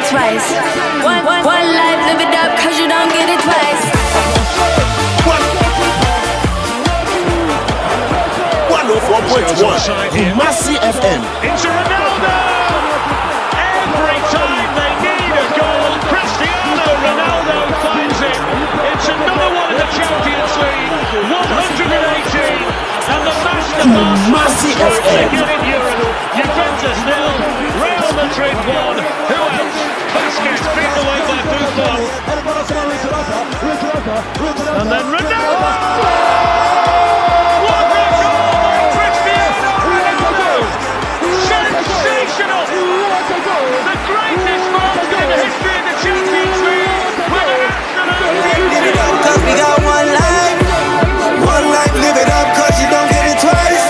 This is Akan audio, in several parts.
it twice. One life, live it up, cause you don't get it twice. 104.1 Kumasi FM. Into Ronaldo! Every time they need a goal, Cristiano Ronaldo finds it. It's another one in the Champions League. 118, and the masterclass Kumasi FM. again in Europe. Juventus 0, Real Madrid 1. Who else? Vasquez beaten away by Buffon. And then Ronaldo! The greatest moment in the history of the Champions League with an absolute cause we got one life, live it up cause you don't get it twice.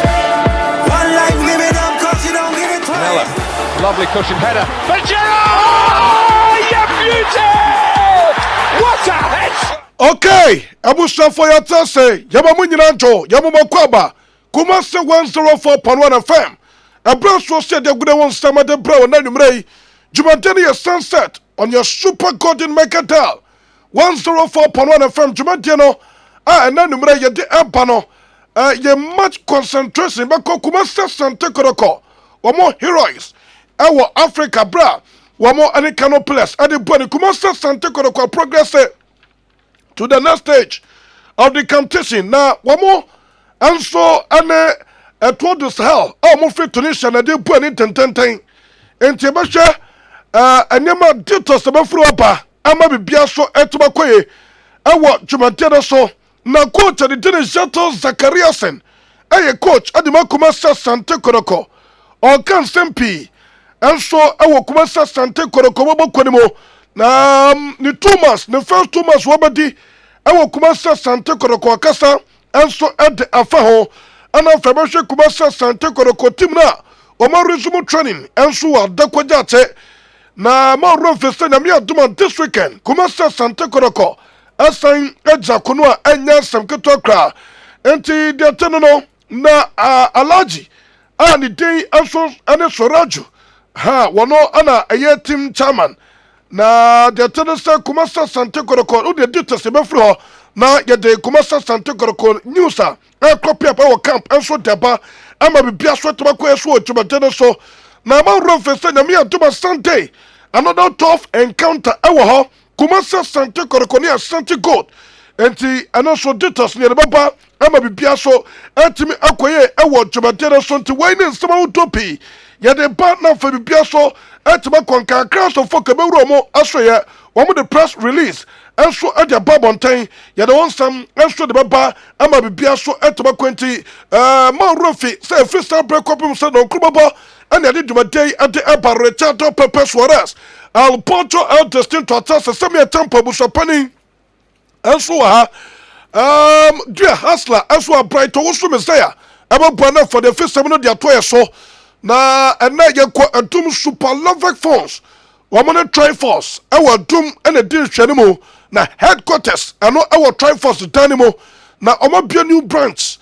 One life, live it up cause you don't get it twice. lovely cushion header. But Gerrard! Oh, you beauty! What a head! Okay, Abusa for your Thursday. Yamamunyanjo, Yamakwaba, Kumasi 104.1 FM. A brass was said the good one summer the brown and Jumatania Sunset on your super golden Mercantile 104.1 FM Jumatiano. And then number ye de Abano. Ye much concentration, but Kumasi Santa Koroko. One more heroes. Our Africa bra. One more Anikano Plus. And the Bonnie Kumasi Santa Koroko progress to the next stage of the competition. Now, one more. And so, and told us how almost fit Tunisia and they put it in 10. And Tibasha, and Yama Ditos about Fruapa, Ama Biaso, Etubakoye, and what Jumatera so. Now, coach at the tennis shuttle Zachariasen, a coach at the Makumasa Santa Koroko, or can Sempi, and so our Kumasa Santa Koroko Konimo. Ni 2 months, the first 2 months, Wabadi, our Kumasa Santa Koroko Kasa, and so at the Afaho. And after Kumasa Santa Koroko Timna, or more resume training, and so at Dakwajate. Na more rough festa na mia duma this weekend. Kumasa Santa Koroko, assign Edza Kunua, and Yasam Ketokra. Enti Diatano na Alaji, and the day also and Soraju. Ha, wano ana a year team chairman. Na Diatano Kumasa Santa Koroko, who the details before. Na yede Kumasa Santa Koroko newsa. Copy up our camp and so deba. I'ma be biased to my question to my tennis so. Now my run for Senamia to my Sunday. Another tough encounter our Kumasa Santa Korokonia Santa God. And and also details near the Baba. I'ma be biaso. And to me acquire our to my tennis son to win in some utopia. Yet partner for the biaso. And to my conquer crash of Fokaberomo Australia. One with the press release. And so at the Babontain, you don't want some, and so the Baba, I'm a biaso at Tobaquenti, more roughy, say first time break up himself on Kubaba, and I did my day at the Abba RICARDO PEPE SUAREZ. I'll poncho out destined to attach a semi-tempo Busapani. And so, dear HASLER, and so a bright OWUSU MESIAH. I'm a banner for the first time of the Atoya so. Na, and now you quite a doom super love phones. Wamana Triforce, our doom and a deal Shanimo. Na headquarters, I know our Triforce Dynamo. Na Omabia new branch.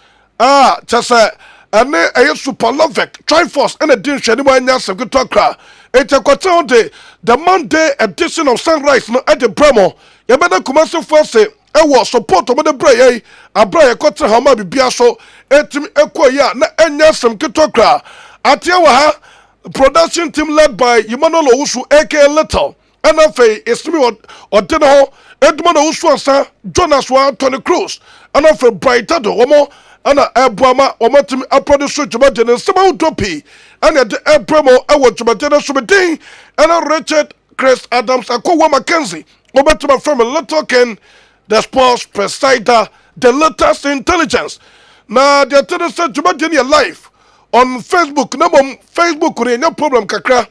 Just and a super lovek Triforce and a deal Shanimo and Yasam Gutokra. It's a quarter day, the Monday edition of Sunrise no at the Bremo. Yabana Kumasi Force, I was support of the Bray, a Bray quarter how my biaso, etim equia, na and Yasam Gutokra. AKOWUAH production team led by OWUSU aka Little. And it's me or dinner. Edmond OWUSU Jonas Tony Cruz. And after Brightado, Omo, and a Brahma, or Matim, a producer to Martin and some utopia. And at the Bremo, I want to Martin Subedin, and a Richard Chris Adams, AKOWUAH Mackenzie, over to my friend Little Ken, the sports presider, the latest intelligence. Now, the attendance to Martin your life. On Facebook, no Facebook, no problem, Kakra.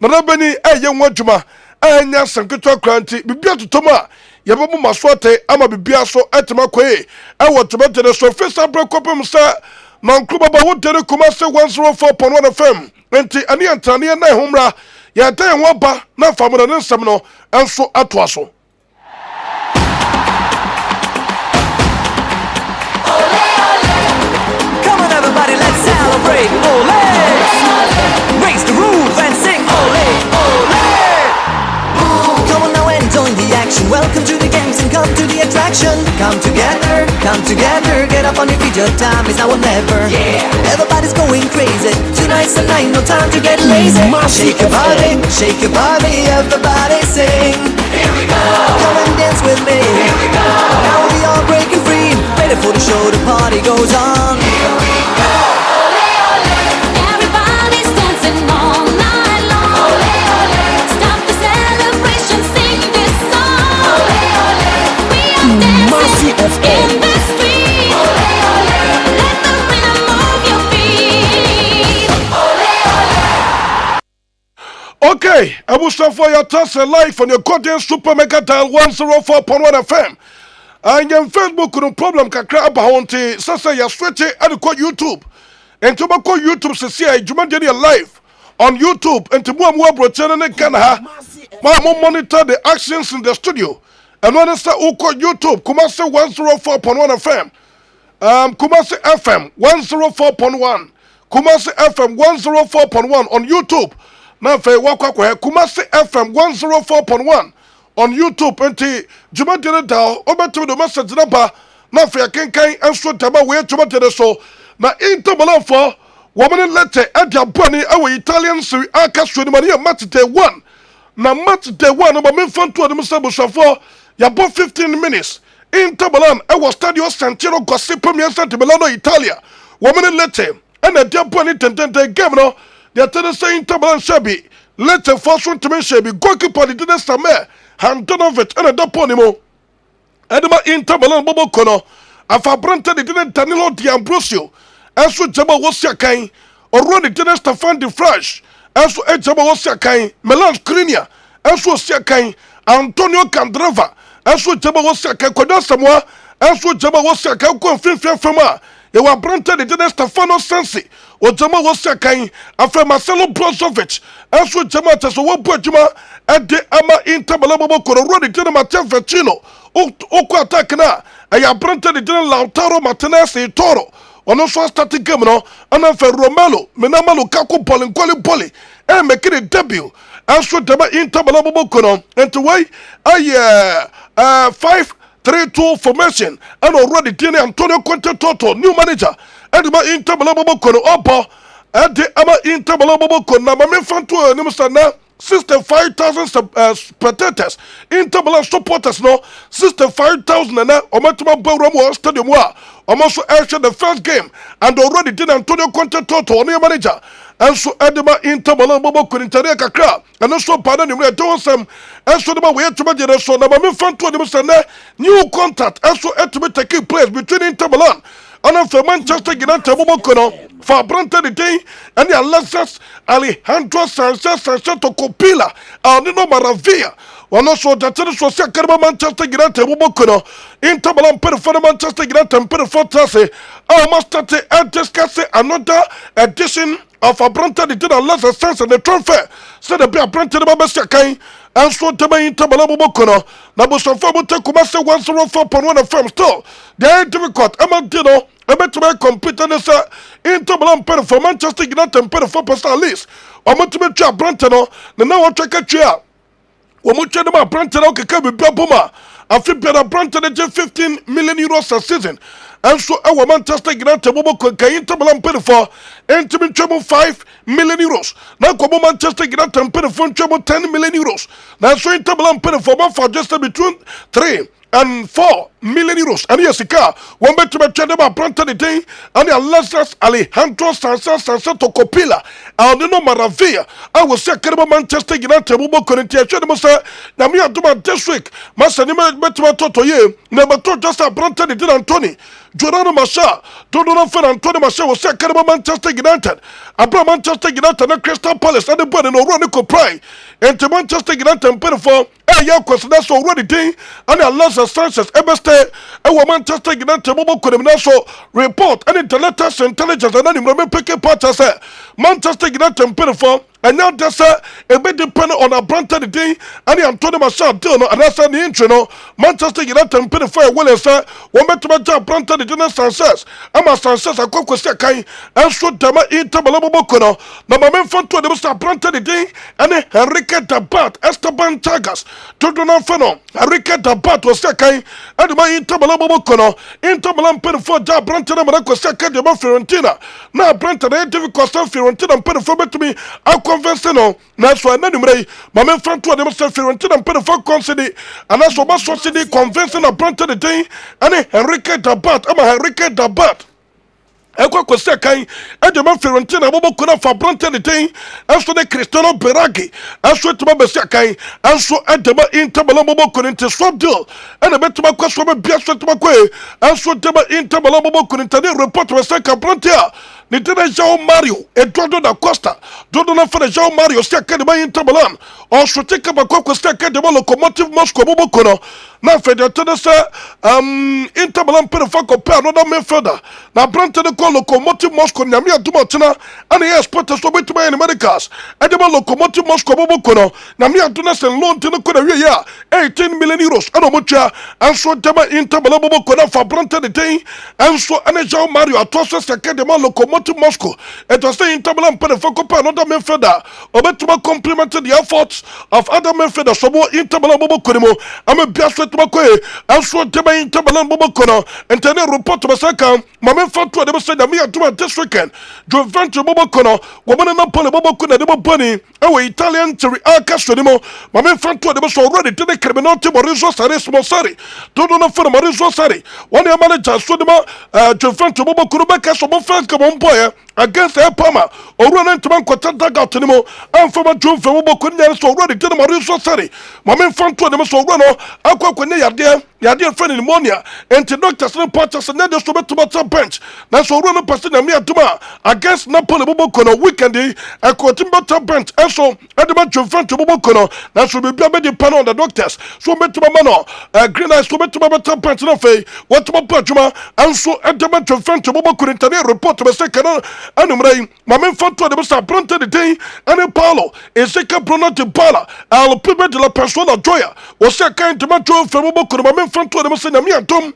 Nabani, young Wajuma, and Yasan Kutua Cranty, Bibia to Toma, Yabamu Maswate, Ama Bibiaso, Etimakwe. I want to mention the surface I broke up, sir. Non Kubaba would tell Kumasi 104.1 FM. Enti Anian Tania Nahumra, Yata and Waba, na family and Samno, and so Atwaso. Everybody, let's celebrate. Ole! Raise the roof and sing ole, ole! action. Welcome to the games and come to the attraction. Come together, get up on your feet. Your time is now or never. Yeah, everybody's going crazy. Tonight's the night, no time to get lazy. Shake your body, everybody sing. Here we go. Come and dance with me. Here we go. Now we all breaking free. Ready for the show, the party goes on. Here we go. Ole, ole. Everybody's dancing all night long. Ole, ole. Stop the celebration, sing this song. Ole, ole. We are dancing in the street. Ole, ole. Let the rhythm move your feet. Ole, ole. Okay, Abusa for your toss live on your Korean Super Mega Dial 104.1 FM. And your Facebook no problem kakra abahonte sasa ya switch and ko YouTube. And to ko YouTube se see juma dey live on YouTube and to mo abro channel ne kana ha. Ma mo monitor the actions in the studio. And when say ko YouTube Kumasi 104.1 FM. Kumasi FM 104.1. Kumasi FM 104.1 on YouTube. Na fe wakwa Kumasi FM 104.1 on YouTube enti juma dire da obetu do message number na fe kenkan enso taba we juma dire so na interbalan for woman letter adia boni awe Italian Serie A kasho ni mania match day 1 na match day 1 ba memfan to dem sabo shafo ya bo 15 minutes interbalan e was Stadio San Siro gossip premier Santo Milano Italia woman letter and adia boni tentente game no they tell us interbalan shabi letter force to me shabi goalkeeper the didn't SAMMY Handanovic and a daponimo. Edema Interbalan Bobo Kono. Afa Branta didn't Danilo D'Ambrosio. Asu Jaba was Yakai. Already didn't Stefan de Fresh. Asu Ejaba was Yakai. Melange Krinia. Asu Yakai. Antonio Candreva. Asu Jaba was Yakai. Koda Samoa. Asu Jaba was Yakai. Confirm Fema. Ewa Branta didn't Stefano Sensi. Ojama was Yakai. After Marcelo Brozovic. Asu Jama Taso Wabujima. Ede ama Interbalabo Corona did Matteo Vecino. Oko attack na. Aya Branta did Lautaro Martinez e Toro. Ono so starting game no. Ana fe Romelo. Menama Lukaku Poli Poli. E make it debut. Asu Jama Interbalabo Kono. And to way 5-3-2 formation. And already did Antonio Conte Toto new manager. Edema Interbalabo Kono Opo. Ede ama Interbalabo Kono. Na mame fantu nimusana. 65,000 spectators, Interbalan supporters no 65,000 and Omatuma Boromo Stadium wa almost actually the first game and already did Antonio Conte Toto on your manager and so Edema Interbalan Bobo Kurintaria Kakra and also pardon him doing some and so the way to my so now my fan to the new contact and so to be taking place between Interbalan and for Manchester United Bobokono for Branta the day and the Alexis Alejandro Sanchez to Copila and no Maravilla. One also that is was Sakarba Manchester United Bobokono Interbalan per for Manchester United per for Tase. I must start to discuss another edition of a Branta the day Alexis Sanchez and the transfer. So the Branta the Babasakai and so to my Interbalan Bobokono. Nabusa Fabuta Kumasi 104.1 FM still. They are difficult. Amantino. I bet to my computer Interbalan per for Manchester United per for personal list. I'm to make your Brantano, the now check a chair. Wamucha ma Brantano Kakabi Babuma. I feel better Brantano 15 million euros a season. And so our Manchester United Boboko Interbalan per for intimate trouble 5 million euros. Now come Manchester United per for trouble 10 million euros. Now so Interbalan per for just between 3 and 4 million euros. And yes, one bet to my channel about the day, and the Alexis Alejandro Sanchez to Copila, and the no Maravilla. I will say, Manchester United, Mubo Corinthians, Namia Duma this week, Master Nima bet to my Toto ye, number 2 just a Branta the Antony, Jordan Masha, Donovan for Antonio Masha will say, Manchester United, Abra Manchester United, and Crystal Palace, and the board and Oronico Pride, and to Manchester United and Penford, that's already day, and the Alexis Sanchez, Ebeste, and Manchester United, Mubo Corinthians report, and intelligence and any remember picking part as Manchester United and Penford. and now that's a bit dependent on a brand the day and Antonio Marshall deal no and that's the intro no Manchester United and pay for well sir one bet to my job brand the dinner success I'm a success I go say kind and so dama interbalabo kono na my front to the start brand the day and Enrique Dabat Esteban Tagas to do not feno Enrique Dabat was second and my interbalabo kono interbalam pay for job brand the Monaco second the Fiorentina now brand the difficult Fiorentina and pay for to me I convince no na so na numere my front to the Fiorentina and pay for consider and that's what society convincing a brand the day and Enrique Dabat I'm Enrique Dabat Eko kwese kan edema Fiorentina bobo kuna fa brante de ten enso de Cristiano Beraghi enso etuma bese kan enso edema Interbala bobo kuna inte swap deal ena betuma kwaso be bia so etuma kwe enso dema Interbala bobo kuna inte de report we se ka brante a ni tena João Mario Eduardo da Costa dodo na fa João Mario se ka de Interbala o so tika ba kwese ka de Lokomotiv Moscow bobo kuna na fa de tena se Interbala pere fa ko pe another midfielder na brante de Lokomotiv Moscow nyame aduma tena ana ye sporters so betuma in medicals edema Lokomotiv Moscow bobo kono nyame aduna sen loan tena ko na wie ya 18 million euros ana motua anso dema Interbala bobo kono fa brante de ten anso ana João Mario atoso second de Lokomotiv Moscow it was saying Interbala mpede for ko pa another midfielder obetuma complemented the efforts of other midfielders so bo Interbala bobo kono mo ama biaso tuma ko anso dema Interbala bobo kono entene report basaka mame fatu de say me atuma this weekend Juventus bobo kono woman Napoli bobo kono de boni e Italian Serie A castro mo mame fatu de so already to the criminal team Maurizio Sarri sponsori don't know for Maurizio Sarri one your manager so de Juventus bobo kono ba cash mo first come on boy against Parma or run into man kwata daga to mo and from Juventus bobo kono so already to the Maurizio Sarri mame fatu de so run akwa kono ya dear friend pneumonia and the doctors no partners and just to bench na so run person na me atuma against Napoli bobo kono weekend e kwatimba bench and so edema Juventus bobo kono na so be be the panel on the doctors so metuma mano green eyes so metuma better bench na fe what ma pajuma and so edema Juventus bobo kono internet report be say kana anumrai mame foto de sa pronto de day and Paulo e se ka Bruno de Bala al pibe de la persona joya o se ka edema Juventus bobo kono mame foto de say na me atom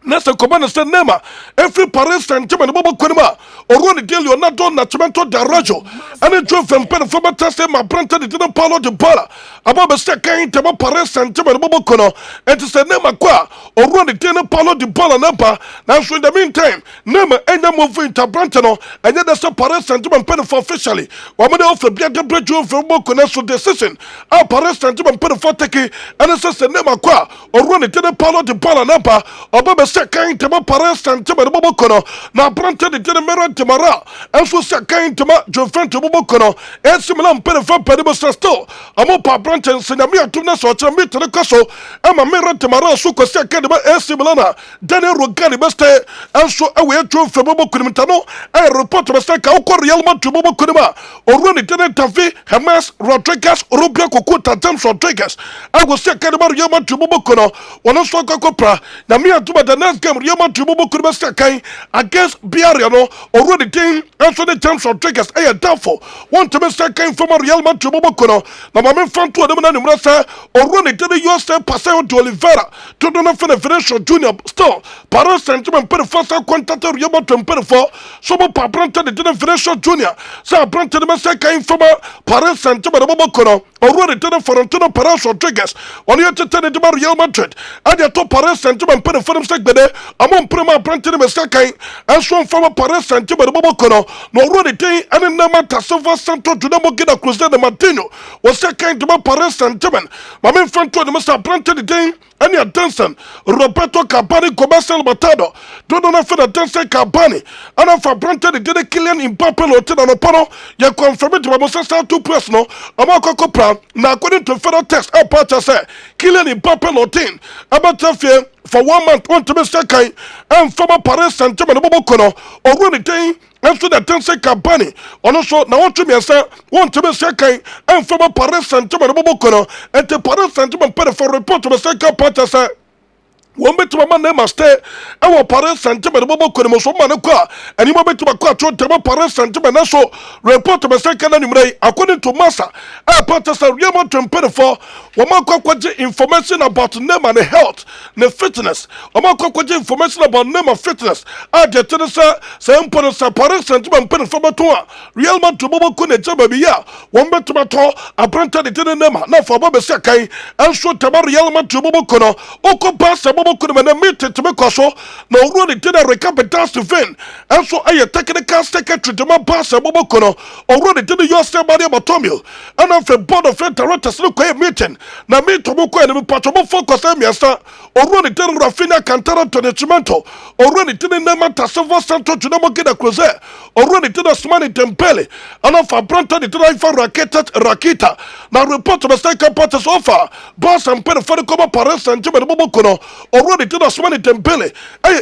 Nessa command said Nema, every Paris Saint-Germain bobo konima, or the deal you're not done Nachimento da Rajo, and it drove from Penforma Test my brand and didn't Paulo de Bala, above a second time Paris Saint-Germain bobo kono, and to say Nema qua, or run the dinner Paulo de Bala Napa, now so in the meantime, Nema and the move into Brantano, and then there's a Paris Saint-Germain Penfor officially, one of the Biaga Bridge from Boconasso decision, our Paris Saint-Germain Penfor take, and it says Nema qua, or run the dinner Paulo de Bala Napa, above second tema Paris Saint-Germain bobo kono na brante de mera temara enso second tema Juventus bobo kono esimla mpere fa pede bo still amo pa brante nsenya me atum na so cha me tere kaso ama mera temara so ko second ba esimla na Daniel Rogani beste enso awe Juventus bobo kono mtano e report be say ka ko Real Madrid bobo kono ma oroni tene Davi James Rodriguez Rubio Kokuta James Rodriguez ago second ba Real Madrid bobo kono wono so ka kopra na me atuma next game Real Madrid bobo could be second against Biarriano already team and so the James Rodriguez doubtful want to be second from Real Madrid bobo kono na mame fan to them na numra say already did the USA Paseo de Oliveira to do not finish junior still Paris Saint-Germain put the first contact Real Madrid put for so Pabrante didn't finish junior so Pabrante the second from Paris Saint-Germain bobo kono already did Florentino Perez Rodriguez on your to tell the Real Madrid and the top Paris Saint-Germain put for them among prima printed me second and so from Paris Saint-Germain bobo kono no already day and nama Tasova Santo Junamo Gina Cruzade Martino was second to Paris Saint-Germain my main friend to the Mr. Printed day and your Danson Roberto Cabani Commercial Matado don't know for the Danson Cabani and for Printed the did Kylian Mbappe Lotin on a pano you confirm it to my 2 personal amako kopra na according to further test a part say Kylian Mbappe Lotin about fear for 1 month want to be second and former Paris Saint-Germain bobo kono already day and so the Danson Cabani also now want to be second and former Paris Saint-Germain bobo kono and the Paris Saint-Germain pay for report to the second part say wɔn bɛtuma ma nema stay ɛwɔ Paris Saint-Germain bɔbɔ kɔnmu so ma ne kɔ a ɛnima bɛtuma kɔ atwo ntɛmɛ Paris Saint-Germain na so report bɛsɛ kana numere yi according to Massa Pantasa Real Madrid mpɛrɛfo wɔn akɔkɔgye information about Neymar ne health ne fitness wɔn akɔkɔgye information about Neymar fitness a deɛ tene sɛ mpɔno sɛ Paris Saint-Germain mpɛrɛfo bɛto a Real Madrid bɔbɔ kɔ ne gya baabi yi a wɔn bɛtuma tɔ abranta de tene Neymar na afɔ ɔbɔ bɛsɛ kan ɛnso tɛmɛ Real Madrid bɔbɔ kɔ no ɔkɔ Barca bɔbɔ kɔ no na meeting to me koso na owuro ne tena RICARDO Steven enso aye technical secretary de ma Barca bɔbɔ kɔ no owuro ne tena Jose Maria Bartomeu ana fe board of directors no kɔ meeting na me to mo kɔ ne me patro mo focus amiasa owuro ne tena Rafinha Cantara to ne Chimento owuro ne tena Neymar Silva Santos to mo kida Cruze owuro ne tena Ousmane Dembele ana fa Branta ne tena Ivan Rakita na report be second parties offer Barca mpere for the Paris Saint-Germain bɔbɔ kɔ no already did Ousmane Dembele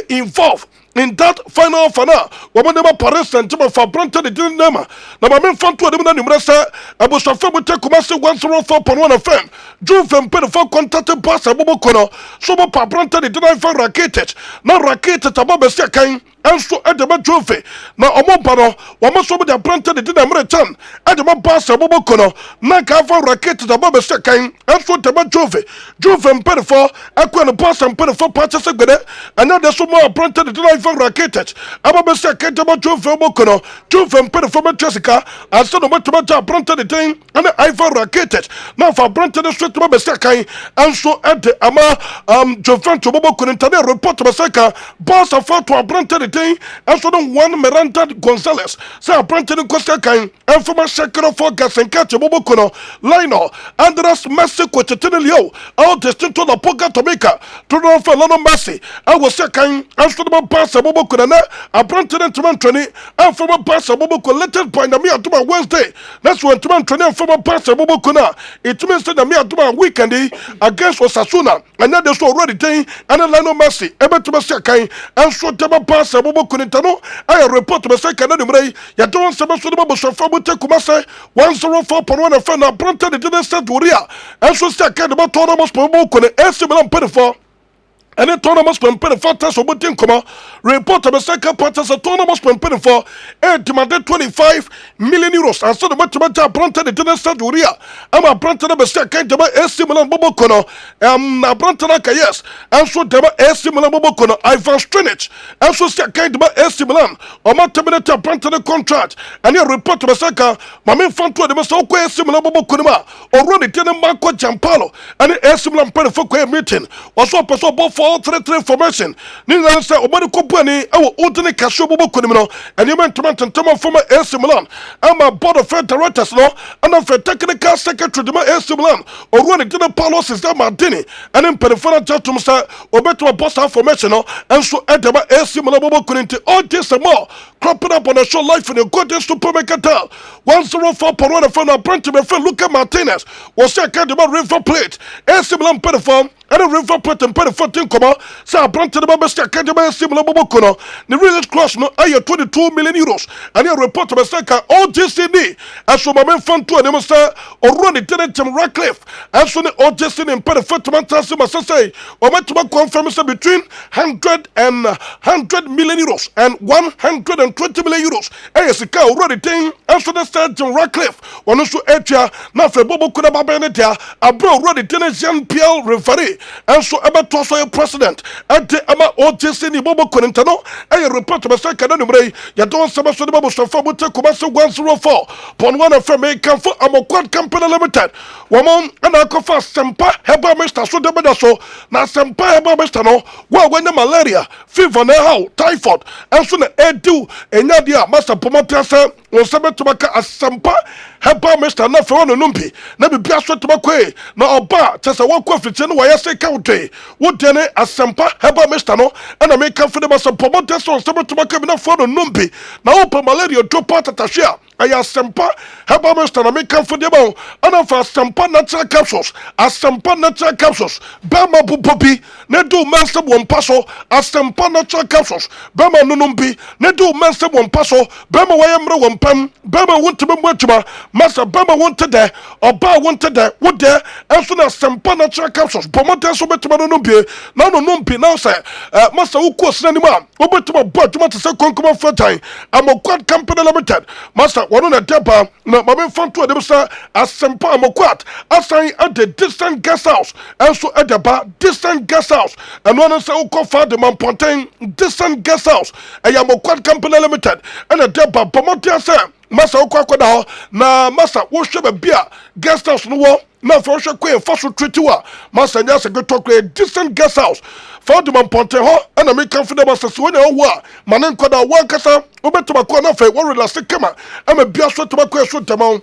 involved in that final fana woman never Paris Saint-Germain for Branta de Nema na ma men fanto de na numere se abusafa mu te Kumasi 104.1 FM June Vempere for contact Barca bobo kono so bo pa Branta de Ivan Rakitic na Rakitic ababe se kan enso edema Jove na omo bano womo so bo de Branta de American edema Barca bobo kono na ka Ivan Rakitic ababe se kan enso edema Jove Vempere for akwa Barca mpere for patches gbede another so more Branta de Ivan Rakitic ababe se kan edema Jove bobo kono Jove mpere for Jessica aso no matuma Branta de ten ana Ivan Rakitic na fa Branta de straight ababe se kan enso ede ama Juventus bobo kono interne report baseka Barca for to Branta de ten enso no one Miranda Gonzalez say Branta de Costa kan enfoma shekero for Gasenka bobo kono Lino Andres Messi Cochetelio all distinto la poga tomika to no for Lionel Messi I was second enso no Barca bobo kono na Branta de 2020 enfoma Barca bobo kono latest point na me atuma Wednesday that's when 2020 enfoma Barca bobo kono it means that me atuma weekend against Osasuna and that is already thing and Lionel Messi ebe to be second enso tema Barca bobo kono tano I report to be second na numere ya don se so no bo so fa bo te Kumasi 104.1 FM na Branta de Dinest Doria enso second ba tournament bobo kono AC Milan pedifo and the tournament spent for test of Butin Kuma report of the second part as a tournament spent for 25 million euros and so the Matamata Branta de Dinest Doria I'm a Branta de second AC Milan Bobo Kono a Branta yes and so the AC Milan Bobo Kono Ivan Strinic and so second AC Milan or Matamata Branta the contract and your report of the second my main fan to the Masoko AC Milan Bobo Konoma already telling Marco Giampaolo and the AC Milan for meeting was so for 3 formation nina say obani company ewo odine kasho bobo konim no and you meant to former AC Milan I'm a board of directors no and of technical secretary de AC Milan or running to the Paulo Cesar Martini and in peripheral chatum say obeto boss formation no and so edema AC Milan bobo koninti all this and more cropping up on a show life in a good supermarket 104.1 from apprentice my friend Luca Martinez was second about River Plate AC Milan perform and a River Plate and perform come say apprentice the best academy AC Milan bobo kono the real cross no aye 22 million euros and your report by second OGCD as so my man fan to them say or run it Tim Radcliffe as so the OGCD in perform to Manchester must say or met to confirm between 100 million euros and 120 million euros as a car already thing as so the start Tim Radcliffe one also etia na fe bobo kuna babenetia abro already Jean Pierre referee and so about to say president at the ama OGC ni bobo konintano a report by second number ya don sama so the bobo so for bote Kumasi 104.1 FM can for Amokwad Company Limited woman and akofa sempa heba Mr. so de beda so na sempa heba Mr. no wa wenya malaria fever na how typhoid and so na edu enya dia master pomata say on sabe to maka asempa heba Mr. na fe wono numpi na bibia so to makwe na oba tesa wakwa fiti no wa yase country wo dene asempa heba Mr. no and I make confidence some pomata so sabe to maka na for no numpi na opa malaria drop out atashia ɛyɛ Asempa herbal mixture na meka for de ba ana fa Asempa natural capsules Asempa natural capsules bema bubobi ne do mense bo mpaso Asempa natural capsules bema nunum bi ne do mense bo mpaso bema wayemre wo mpam bema wontebe mu atuma masa bema wonte oba wonte de wode enso na Asempa natural capsules bomote so betuma no bi na no numpi na say masa wuko sina ma obetuma bo atuma te se konkoma fratan Amokwat company limited masa wono na deba na mabe fanto de bisa Asempa Amokwat asan at the distant guest house enso edeba distant guest house and one say uko fa de Mamponten distant guest house Amokwat company limited and a deba bomote say masa uko akoda ho na masa wo hwe bia guest house no wo na for hwe kwe fa so treat wa masa nya se geto kwe distant guest house for the Mamponten ho and me confident masa so nya wo a manen koda wo kasa obetuma ko na fa wo relax kama ama bia so tuma ko so dema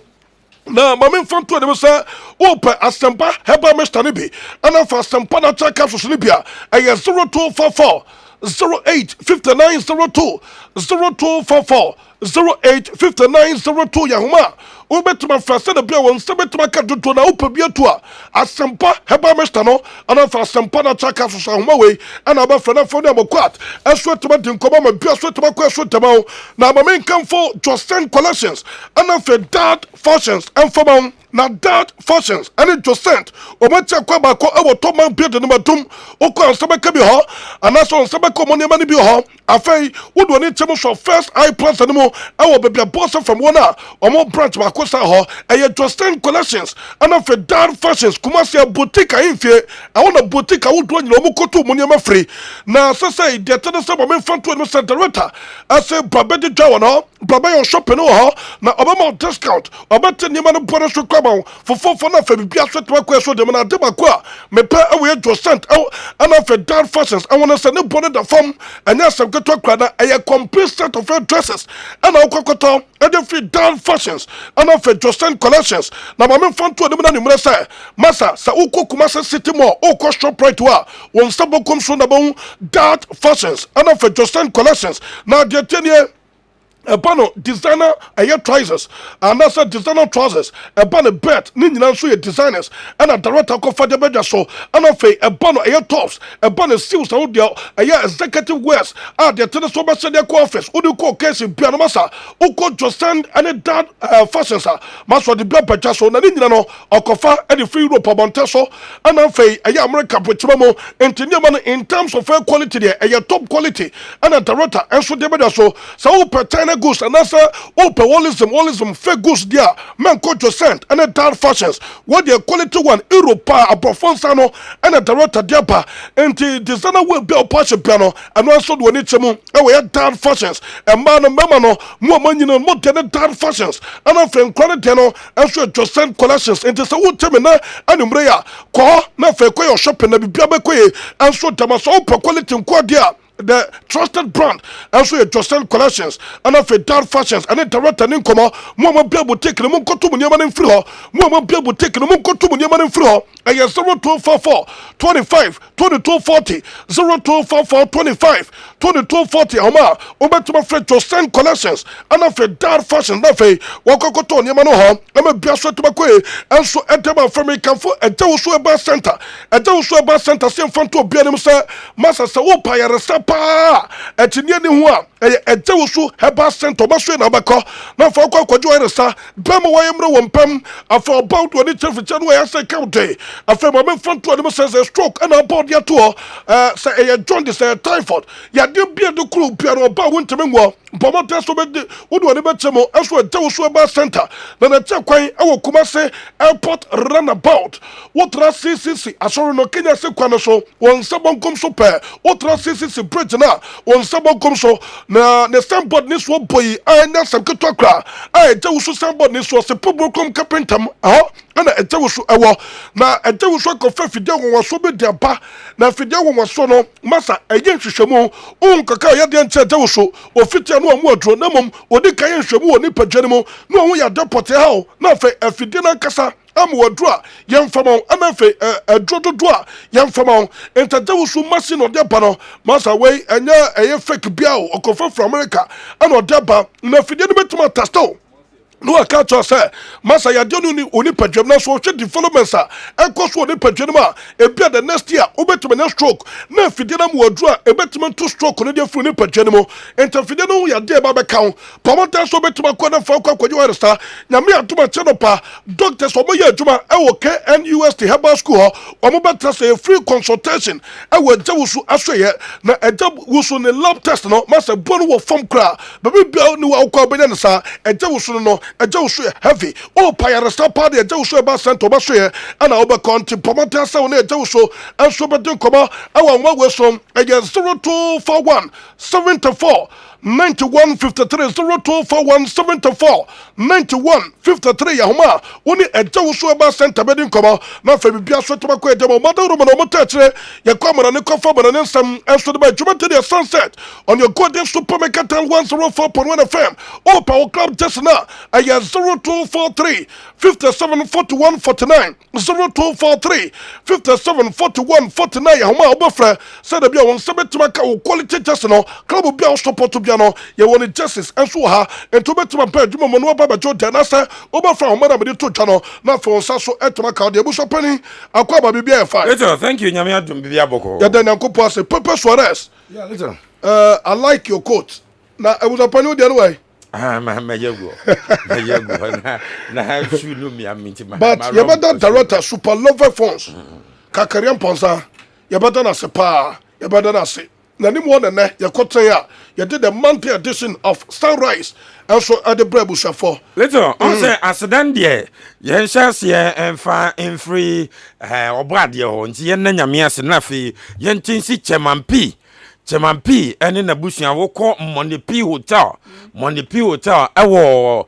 na mame mfanto de bisa open Asempa herbal mixture ne bi ana fa Asempa natural capsules ne bia aya 0244 085902 0244 085902 yahuma obetuma frase de bia won sebetuma ka dodo na opabia to a Asempa herbal mixture no ana fa Asempa natural capsules ahuma we ana ba fra na fo ne Amokwat eso tuma din koba ma bia so tuma ko eso tama na mame nkamfo Justin collections ana fa dad functions and for na dad functions and it just sent o ma tia kwa ba ko e wo to man build no matum o ko ansaba ka bi ho anaso ansaba ko mo ne ma ne bi ho afei wo do ne temu so first eye plus animo e wo bebia boss from one o mo branch ba ko sa ho e just sent collections and of dad functions Kumasi boutique infie e wona boutique wo do nyina o mo koto mo ne ma free na say de tede say mo fanto no center director ase babedi jawo no baba yo shopping ho na obama discount obete ne ma no bore so for na fa bibia so twa kwa so de na de bakwa me pa awe adjustment ana fa dad fashions I want to say ne bone da form anya sam keto kwa na a complete set of dresses ana okokoto e de free dad fashions ana fa adjustment collections na ma me fanto de na numere say masa sa ukokuma city mall ukọ shop right wa won sabokom so na bon dad fashions ana fa adjustment collections na de tenie Ebano designer trousers and that's a designer trousers ebano bet ni nyina so ye designers and a director ko fade beja so and afei ebano tops ebano steals so dia executive wears the tennis so be dey ko office odi ko case bia no masa uko just send and dad fashions maso de bia beja so na ni nyina no okofa e de free Europe abonte so and afei America pochima mo engineer in terms of quality there top quality and a director enso de beja so pretend goods and that's open wallism fake goods there man coach sent and a dad fashions what the quality one Europa a profonsano and a director diapa and the designer will be a passion piano and also do need some we dad fashions and man no more money no more than dad fashions and a friend quality no and so just send collections and so what time na anumreya ko na fe ko your shopping na bibia be ko and so damaso quality nko dia the trusted brand also a trusted collections and of a dark fashions and a director in coma more be able to take the monko to money in free more be able to take the monko to money in free and 0244 25 2240 0244 25 2240 ama obeto friend trusted collections and of a dark fashion na fe wakoko to nyama no ho am bia so to bakwe and so etema from me can for a tawusu eba center a tawusu eba center sem fanto bia nem say masa sa wo pa yare pa etinie ni ho a etewusu heba center ba so na bako na fa kwa kwajo eresa bam wo yemre wo mpam afa about woni chefiche no ya say count afa ma me fanto ni say stroke and about ya to say jaundice typhoid ya de bia do kru bia no ba wonteme ngo bomote so be wo do ni betemo eso etewusu heba center na na kwan e Kumasi airport runabout wo tra CCC asoro no Kenya se kwan so won sabon kom so pe wo tra CCC bridge na won sabon kom so na the sandboard ni so boy na sam keto kra etewusu sandboard ni so se publicum carpentam ana etewusu ewo na etewusu ko fa fide won so be diaba na fide won so no masa eje hwehwemu unkaka ya de nche etewusu ofitia no amu adro na mom odi kan hwehwemu woni padwane mu no hu ya deport ha na fa afide na kasa amwadro yemfama amafe adrododo a yemfama entadewusu machine odeba no masa we enya fake bia okofa from America and odeba na fide no betuma tasto no account say masa ya de no oni padwam na so hwe developments a enko so oni padwam a ebia the next year obetum na stroke na fide na mo adu a ebetum to stroke no de fru ni padwam mo enta fide no ya de ba be kan promoter so betum akọ na fa akọ resta nyame atuma che no pa doctors omo ya adwuma e wo KNUST Herbal School ho omo betra say free consultation e wo AKOWUAH asoye na AKOWUAH ne lab test no masa bonu wo form kra baby bia ni wa akọ benya sa AKOWUAH no AKOWUAH heavy oh payaresta party AKOWUAH ba center ba so ye ana oba konti promoter sa na AKOWUAH anso be de komo awa nwa we so 0241 74 9153 0241 74 9153 yahoma oni AKOWUAH ba center be din komo na fa bibia so tuma ko edemo madaru mo no motachire ye komara ne kofa bana ne nsam enso de ba jumate de sunset on your golden supermarket 104.1 FM oh power club just now aya 0243 574149 0243 574149 yahoma obofra said the bia won sebetima ka quality just no club bia support bia no ye won justice enso ha ento betima pa adwuma mo no baba joda na sa obofra homara me to twa no na for nsa so etoma ka de buso pani akwa ba bibia e fa thank you nyame adum bibia boko ya dan yanko po say Pepe SUAREZ I like your quote na ebuso pani o de anyway mayago na shulu mi aminti ma but yabada director super lover phones kakariam ponsa yabada na sepa yabada na se na ni mo ne yakoten ya you did the monthly edition of Sunrise and so at the brebu shafo little on say asedan de yen chance ye enfa free obrade ho nti yen na nyame ase na fi yen tinsi Chemampi ene na busuan woko Monepi Hotel ewo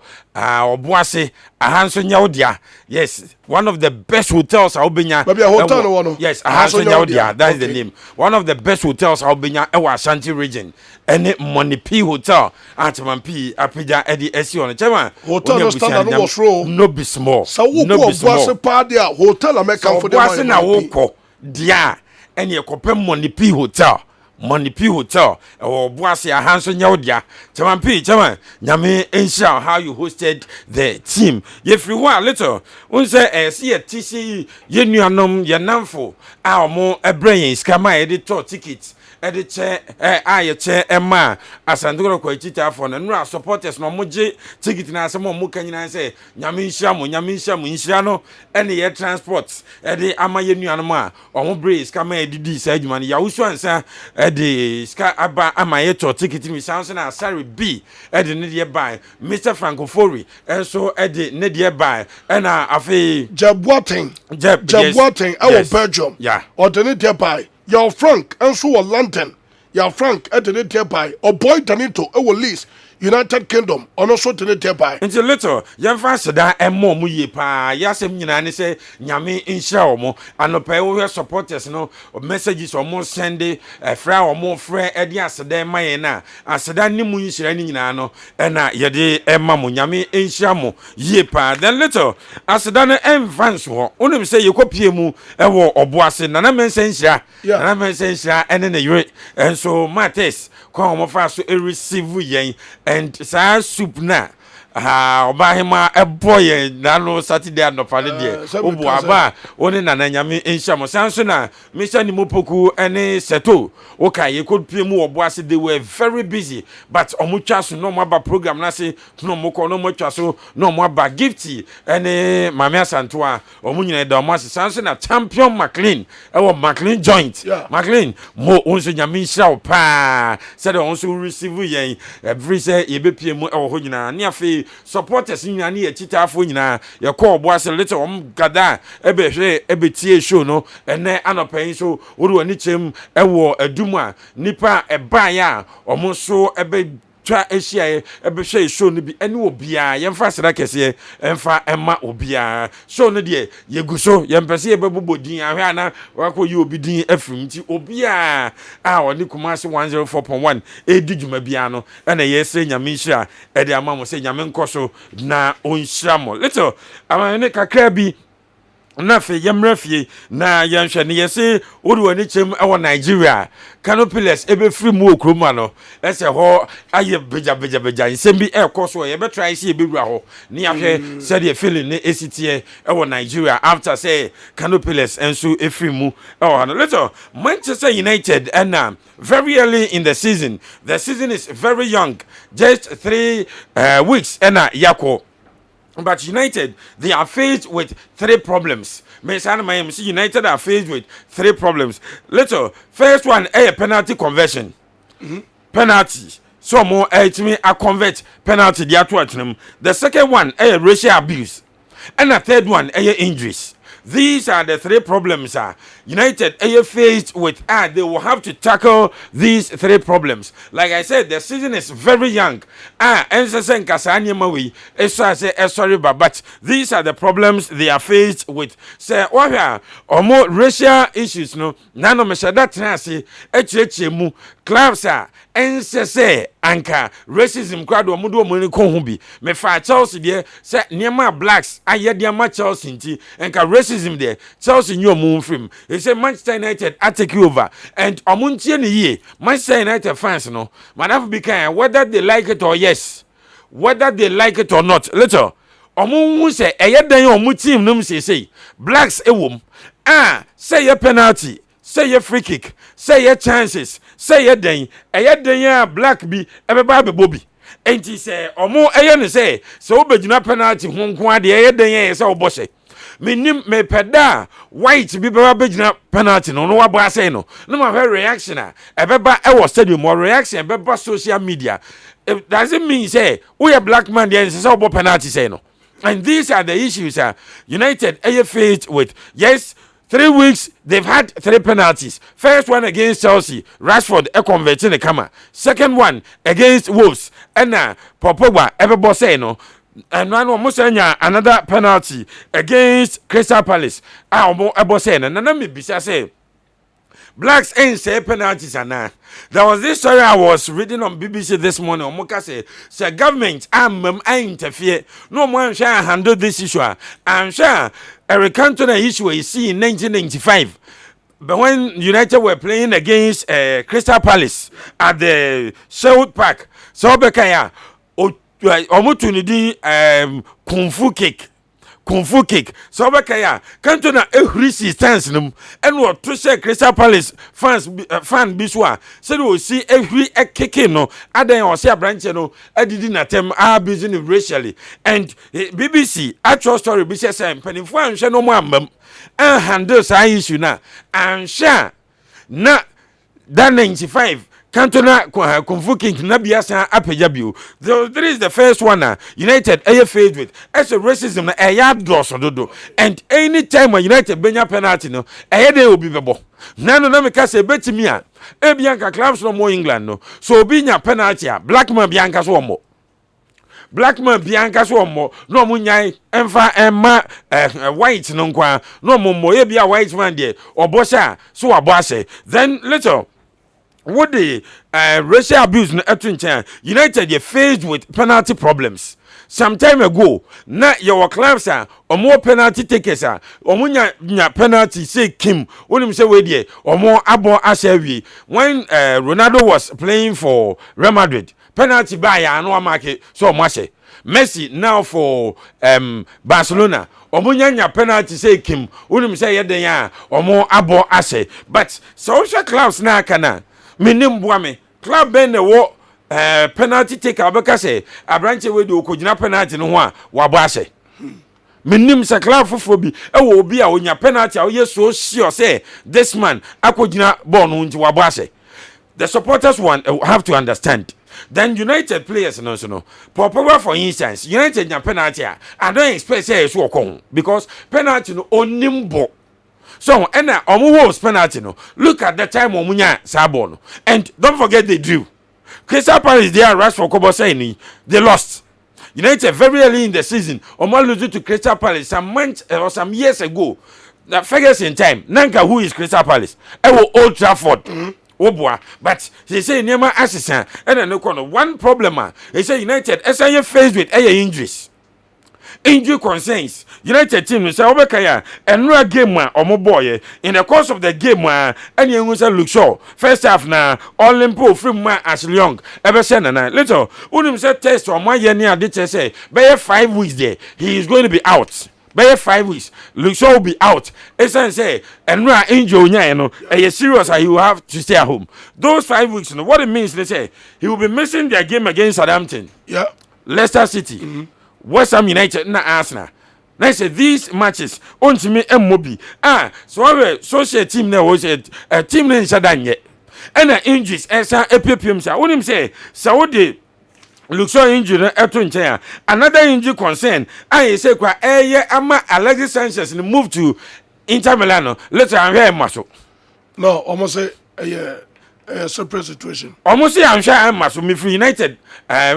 obuase ahanso nyawdia yes one of the best hotels Aubenya hotel yes ahanso nyawdia that is the name one of the best hotels Aubenya ewo Ashanti region ene Monepi Hotel Chemampi apija edi esi on chema hotel no stand no was row no be small so woko obuase pa dia hotel American for the obuase na woko dia ene ekopem Monepi Hotel obuase ahanso nyawdia chema nyame ensha how you hosted the team ye free one little unse see a tc ye nuanom ye namfo a omo ebrain skama e de to ticket e de che aye che ema asandoro kwa chita for na nura supporters no moje ticket na asemo mo kanyina se nyame ensha mo ensha no ene ye transport e de ama ye nuanom a omo brain skama e didi sa adwuma ya wusu ansa the ska aba amaye to ticket mi sounds na Sari B e de ne de buy Mr Francophonie and so e de ne de buy and afi Jabwating our Belgium or the ne de buy your Frank and so London your Frank e de ne de buy or boy Danito e will lease United Kingdom ono so tene tebai nti little yemfa seda emmo mu ye pa yasem nyina ne se nyame nhira omo anopa wo supporters no messages omo send fra omo frɛ edi aseda maye na aseda ni mu nhira ni nyina no na yede emma mu nyame nhira mo ye pa then little aseda no emfans ho onim se yekopie mu ewo oboase na mense nhira na mense nhira ene ne yure enso matters kwa omo fa so receive yen and sa soup na obahima eboye na no Saturday anopale de obu aba oni na nyame enhyamo sanso na misha ni mopoku ene seto okay yekopie mu oboase they were very busy but omutwa so no mo aba program na se no mo ko no mo twa so no mo aba gifty ene mame asanto a omunyina da mo ase sanso na champion McLean ewo McLean joint McLean mo onso nyame enhyao pa said onso receive yen every say yebepie mu ewo ho nyina ne afi supporters nyina ne yechitafo nyina ye call boase little gada ebehwe ebetie show no ene anopan so wori wani chem ewo adum a nipa eba ya omo so ebe twa ehia ebehwe show no bi ene obia yemfa sera kese emfa ema obia show no de yeguso yempese yebebobodin ahwe ana wakoyi obidin afrim ti obia a oni Kumasi 104.1 edijuma bia no ene yese nyame nhira ede ama mo se nyame nkoso na onhira mo little amane kakra bi na fe yemrafie na yenhwe ne yese wode wani chem e wo Nigeria canopiles ebe free mu okroma no ese ho aye beja nsem bi e koso ye be try see ebewura ho ne yahwe said the feeling ne esitie e wo Nigeria after say canopiles enso e free mu e wo no later Manchester United and very early in the season is very young, just 3 weeks and yako. But United, they are faced with 3 problems. United are faced with 3 problems. Little first one, a penalty conversion. Penalty. So more me a convert penalty. The second one, a racial abuse. And the third one, a injuries. These are the 3 problems. United are faced with. They will have to tackle these 3 problems. Like I said, the season is very young. But these are the problems they are faced with. Say, or more racial issues. No, none of that clubs are. Say anka racism crowd or mudo money konhubi. Me fa Chelsea there say near blacks aye dear Chelsea nti anka racism there Chelsea new moon film. He say Manchester United take over and omuntie ne ye Manchester United fans no man have become whether they like it or yes, whether they like it or not. Later omun say eye dan omu team num say blacks ewom say your penalty, say your free kick, say your chances, say your day, a black be everybody bobby. Ain't he say, or more a say, so but you not penalty won't quite the air day so bossy. Me peda white be babajina penalty no what I say no matter reaction everybody was stadium more reaction beba social media. It doesn't mean say we a black man there is so penalty say no. And these are the issues United are faced with. Yes, 3 weeks, they've had 3 penalties. First one against Chelsea, Rashford converting the camera. Second one against Wolves, and Pogba everybody say no. And one almost another penalty against Crystal Palace. Everybody say no. And let me be say, blacks ain't say penalties and there was this story I was reading on BBC this morning. Omoka say government I interfere. No one shall handle this issue. I'm sure a RICARDO issue you see in 1995. But when United were playing against Crystal Palace at the Sherwood Park, so Bekaya omutunidi kung fu kick so Bekaya Cantona resistance num and what to say Crystal Palace fan biswa said we see every kicking no adan or say branch no adidi na tem busy racially and BBC actual story be say penifo anhwe no mo ambam and handle say issue na ansha na that 95 Cantona kung fu king na biasa apejabio. There is the first one United are faced with as a racism na yard doors dodo. And any time when United benya penalty no dey will be bebo. Nano na me ka say betimi a bianca clubs no more England no. So binya penalty black man bianca so mo. Black man bianca so mo no munyai emfa emma white no kwa no mo ye bia white man there obosha so abose. Then later what the racial abuse in Etrinchen, United are faced with penalty problems. Some time ago, na your clubs are or more penalty takers or munya penalty say Kim, when say we there or more abo ashewi. When Ronaldo was playing for Real Madrid, penalty by no market so much. Messi now for Barcelona. Omunya penalty say Kim, when say yedenya or more abo ashe. But social clubs na kana. Minim boame club ben the wo penalty take abeka say abranche we do okogina penalty no ho a wabo ase minim sa club fofo bi e wo obi a onya penalty a ye so sure say this man akogina ball no nti wabo ase. The supporters have to understand. Then United players no Pogba for instance United nya penalty I don't expect say so okon because penalty no onimbo. So, and Wolves penalty no. Look at the time Omunya Sabon. And don't forget they drew. Crystal Palace there Rashford Kobo saying they lost. United very early in the season. Omo lose to Crystal Palace some months or some years ago. That figures in time. Nanka who is Crystal Palace? Old Trafford. Obwa, but they say Nema assistant and no corner. One problem, they say United as I faced with injuries. injury concerns United team say obekaya enra game a omo boy in the course of the game any ehun say look sure first half na Olympo from Ashley Young ebe say na later unim say test omo ye ni ade che say be 5 weeks there he is going to be out by 5 weeks look sure will be out esan say enra injury nya no serious he will have to stay at home those 5 weeks no what it means they say he will be missing their game against Southampton Leicester City West Ham United na Arsenal. Now say these matches on to me Mobi. So our social team now was a team in Shadanye. And the injuries esa EPPM sa. What him say? Saudi looks so injured another injury concern. I say kwa ama Alexis Sanchez move to Inter Milan. Let's hear muscle. No, almost say separate situation. Almost say I'm sure I'm muscle me for United.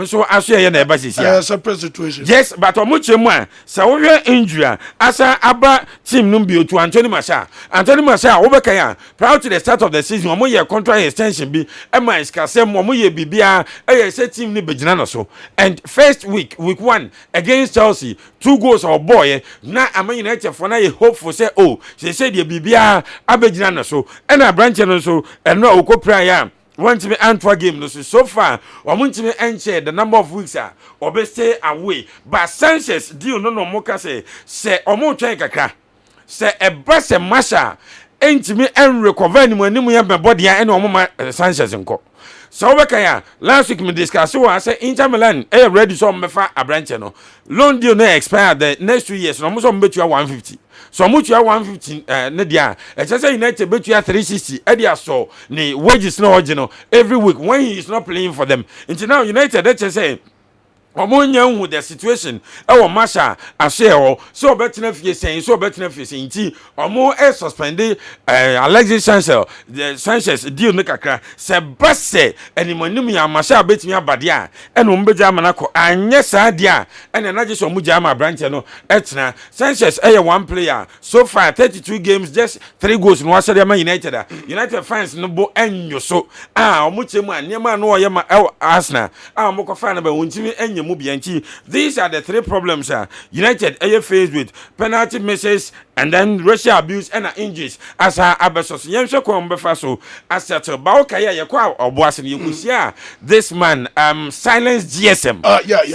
So I say never see separate situation. Yes, but omuche mo so we injury asa aba team no bi to Anthony Martial obeka ya prior to the start of the season omo ye contract extension bi e ma iskasem omo ye bibia e say team ni begina no so and first week 1 against Chelsea 2 goals or boy na am United for na ye hope for say say the bibia abegina no so e na branch no so e no okopra ya want to be Antwerp game no so far or want to be enche the number of weeks or be stay away but Sanchez deal no moka say omo twen kakra say e best masha enti me en recover ni mo ani mo ya be body an omo ma Sanchez nko so we kan last week me discuss we say Inter Milan ready so mefa abranche no loan deal no expire the next 2 years no mo so betua 150 so mutua 150 ne dia e say United betua 360 e dia so ni wages no original every week when he is not playing for them until now United they say omonya hu the situation e wo masha ashare so betina fie sen so betina fie sen nti omo suspend Alexis Sanchez deal no kakra se basse enimonim ya masha betimi abade a eno mbeja amanako anye sa dia ene na je so muja ama branch no etna Sanchez one player so far 32 games just 3 goals no wasere ma United fans no bo enyo so omo chemu anema no oyema Arsenal omo ko fan ba wontimi enyo these are the 3 problems United faced with penalty misses and then racial abuse and injuries as abesos yemhwe ko mbefa so asettle baokaya yekwa oboase ne yekusia this man silence GSM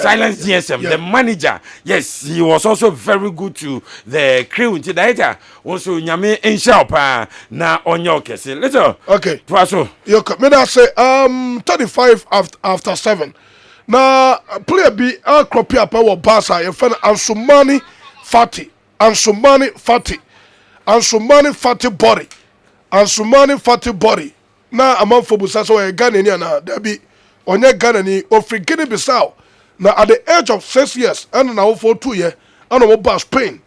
silence GSM the manager yes he was also very good to the crew until that also nyame ensha pa na onyo kese little okay twaso you me that say 35 after 7 na player bi akropi apa wo Barca ye fan Ansumani Fati body na amanfo busa so ye Ghana ni na da bi onye Ghana ni ofri Guinea Bissau na at the age of 6 years and na for 2 years and omo ba Spain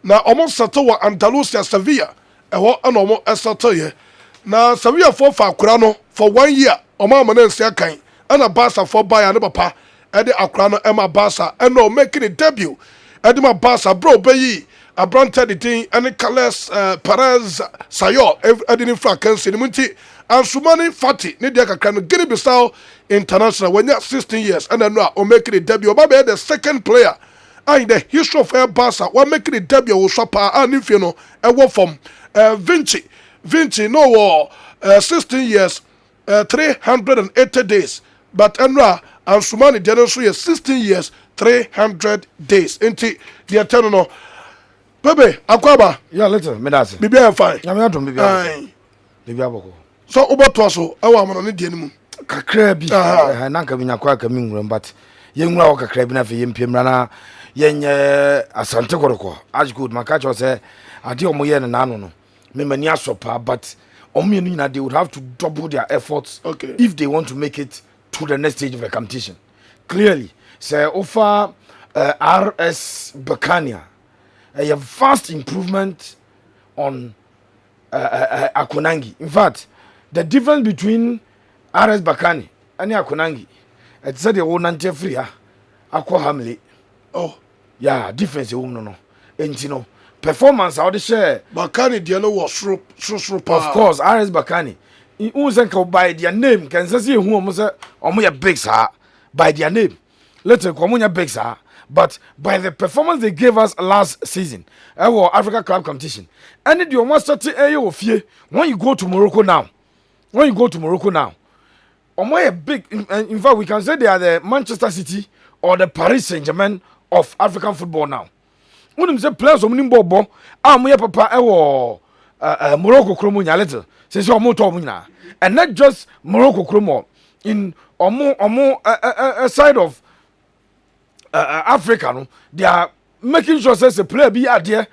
na omo settle wa Andalusia Sevilla eho and omo settle ye na Sevilla for akura no for 1 year omo amana nsia kan and a Barca for Bayern papa e de akra no Emma Barca and no making a debut e de ma Barca bro bayi abrante de tin and Carles Perez Sayo e de ni Frankensi ni munti Ansumani Fati ni dia kakra no Guinea Bissau international when you 16 years and no o making a debut o ba be the second player in the history of Barca one making a debut o swapa and if you know e wo from Vinci no 16 years 380 days but Enra Ansumani Denon 16 years 300 days enti the tell no Pepe akwaba yeah later me that's bibia fine ya me adom bibia boko so oboto so e wa mono ne die nimu kakra bi na nka bi nyakwa ka mi nwura but ye nwura wo kakra bi na fe ye mpemra na ye nye asante koroko as good maka cho say ade omo ye na no me mani asopa but they would have to double their efforts if they want to make it to the next stage of the competition. Clearly, say offer RS Bacania a vast improvement on Akonangi. In fact, the difference between RS Bacani and Akonangi, it's said the one ante free Akwa Hamle. Oh, yeah, difference no. And you know. Performance how they share Bakani Diallo was of course RS Bakani who can by their name can say who almost big sir by their name let's come on your big sir but by the performance they gave us last season, our Africa Club competition, and the almost of fear when you go to Morocco now. A big, in fact, we can say they are the Manchester City or the Paris Saint-Germain of African football now. When you say players of Nimbobo, papa Morocco Chromo little, says your motor, and not just Morocco Chromo in a side of Africa, no, they are making sure says a player be there.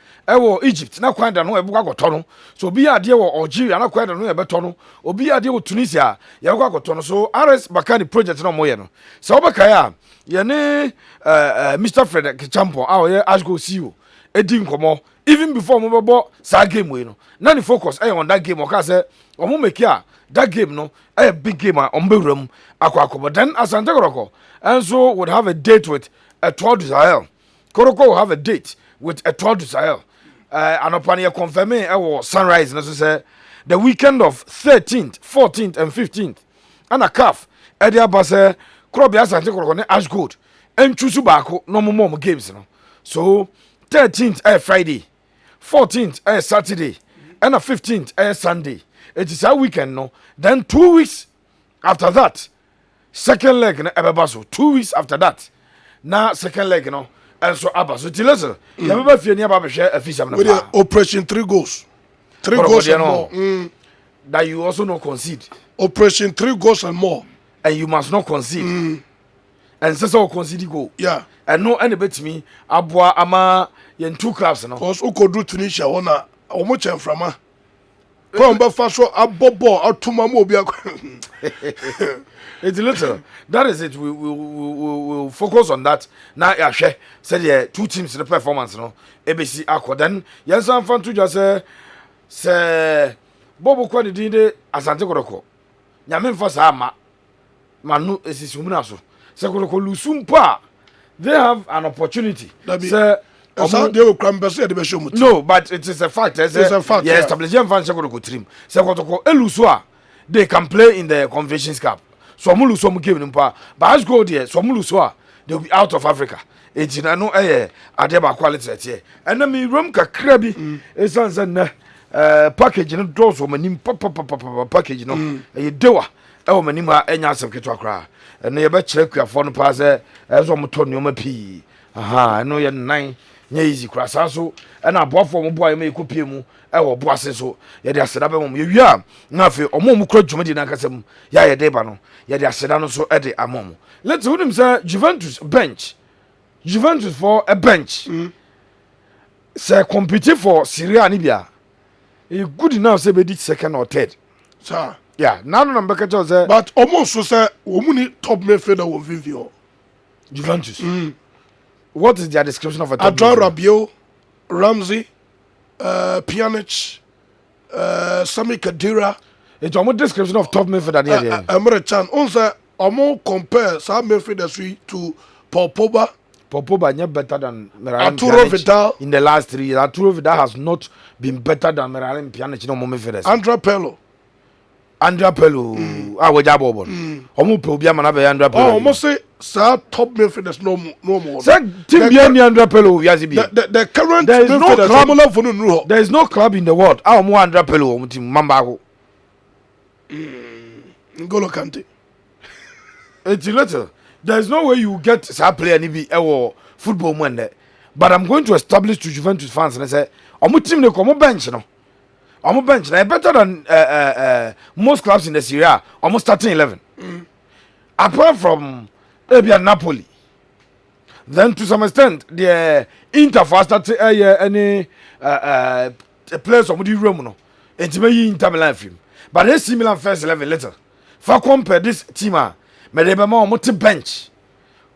Egypt na kwanda no ebuka gotono so be ade wo Algeria na kwanda no ebetono obi ade wo Tunisia ya kwa gotono so RS Bakani project no moye no so obeka ya ye ne Mr Fred Kichampo ye Ashgo CEO edi nkomo even before mo bebo sa game we no na ni focus on that game o ka say omo make ya that game no a big game on bewram akwa but then Asante Koroko and so would have a date with a Etoile du Sahel. Koroko will have a date with a Etoile du Sahel. And upon your confirming Sunrise, say the weekend of 13th, 14th, and 15th, and a calf, Edia Basse, Krobias and Tekor, Ash Good, and Chusubako, no more games. So 13th, Friday, 14th, Saturday, and a 15th, Sunday. It is a weekend, no. Then 2 weeks after that, second leg, 2 weeks after that, now second leg, you know. And so Abba, so listen, you never feel near Baba share a fish with the operation 3 goals. 3 goals and more. That you also not concede. Operation 3 goals and more. And you must not concede. And so concede go. Yeah. And no any bet me, Abwa Ama in 2 clubs, no. Because who could do Tunisia on a much and from her. Come back fast a bobo or to Mamobia. It's little. That is it. We'll focus on that. Now, yeah, share. Said yeah, 2 teams in the performance, no. ABC Aqua. Then, yes, I'm fun to just say, Bobo Kwadi did Asante Koroko. Yamin for Sama. Manu is his Munaso. Sekoroko Lusumpa. They have an opportunity. They will cram the no, but it is a fact. It's a fact. Yes, establishment fan Sekoroko trim. Sekoroko Elusua. They can play in the Conventions Cup. So Mulu so mu game nimpa but as go there so Mulu so they will be out of Africa etina no adeba quality here and na me room kakra bi esanse na package no do so manim package no DUAH e manim a enya asem keto akra and ye be kire kuafo no pa se so mo to nyoma pi aha no ye nan nya easy kra sa so e na boafo mo boy me kopie mu wo boase so ye de aseda be mo ye wia na afi omo mu kra dwumadi na kasam ya ye de ba no ye de aseda no so e de amom let's hold him say Juventus for a bench say compete for Serie A ni bia e good enough say be di second or third sir yeah now no number catch say but almost so say omuni top midfielder wo Vivio Juventus what is their description of a top Adrian Rabiot, Ramsey, Pjanic, Sami Khedira. It's almost description of top midfielder there. Emre Can. Also, almost compare some midfielders to Paul Pogba. Paul Pogba is better than Arturo Vidal in the last 3 years. Arturo Vidal has not been better than Miralem Pjanic no more midfielders. Andrea Pirlo. Wajabo. Omo pe obi amana be Andrea Pirlo. Almost say top midfielders no more. Say team be Andrea Pirlo yazi bi. The current there is no club. There is no club in the world. Omo Andrea Pirlo omo team mamba go. N'Golo Kante. It's little. There is no way you get that player ni bi football man there. But I'm going to establish to Juventus fans and say omo team dey come bench no. Omo bench na better than most clubs in the Serie A. Almost starting 11. Apart from Napoli. Then to some extent the Inter for start any players of the room no. Enti Inter Milan film. But they see Milan first 11 later. For compare this team me dey be ma omo bench.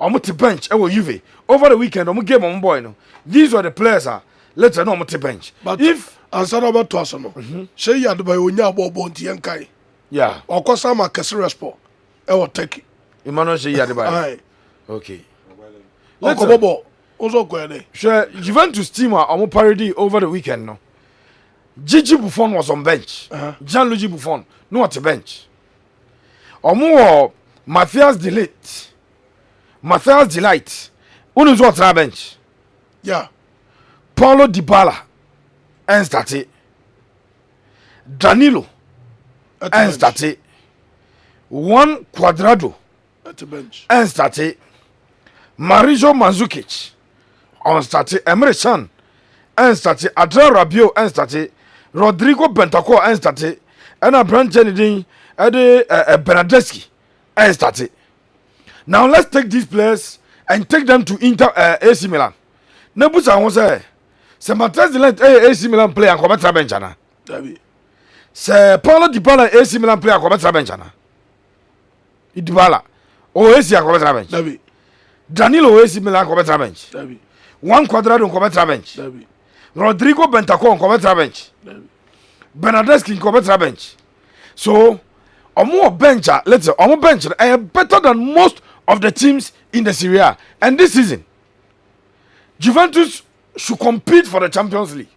Omo bench e wo Juve. Over the weekend omo game omo boy no. These were the players later no omo bench. But if answer about to us no. Say you had by onya bobo nti enkai. Yeah. Okosa ma kese respo. E wo Turkey. Emmanuel say you had by. Aye. Okay. Let's bobo. Ozo ko ene. Sure Juventus team omo parody over the weekend no. Gigi Buffon was on bench. Gianluigi Buffon no at bench. Omo Matthias Delight Unu zo tra bench. Yeah. Paulo Dybala and started. Danilo and started. Juan Cuadrado at the bench and started. Marijo Mandzukic on started. Emre Can and started. Adrien Rabiot and started. Rodrigo Bentancur and started. And a brand Kennedy and Bernardeschi and started. Now let's take these players and take them to AC Milan. Nebusa won say Matthias de Ligt AC Milan player and come bench ana. Dabi. Say Paulo Dybala AC Milan player come bench ana. Dybala o AC come bench. Dabi. Danilo AC Milan come bench. Dabi. Juan Cuadrado come bench. Dabi. Rodrigo Bentancur come bench. Dabi. Bernardeschi come bench. So omo bench let's say omo bench better than most of the teams in the Serie A. And this season Juventus should compete for the Champions League.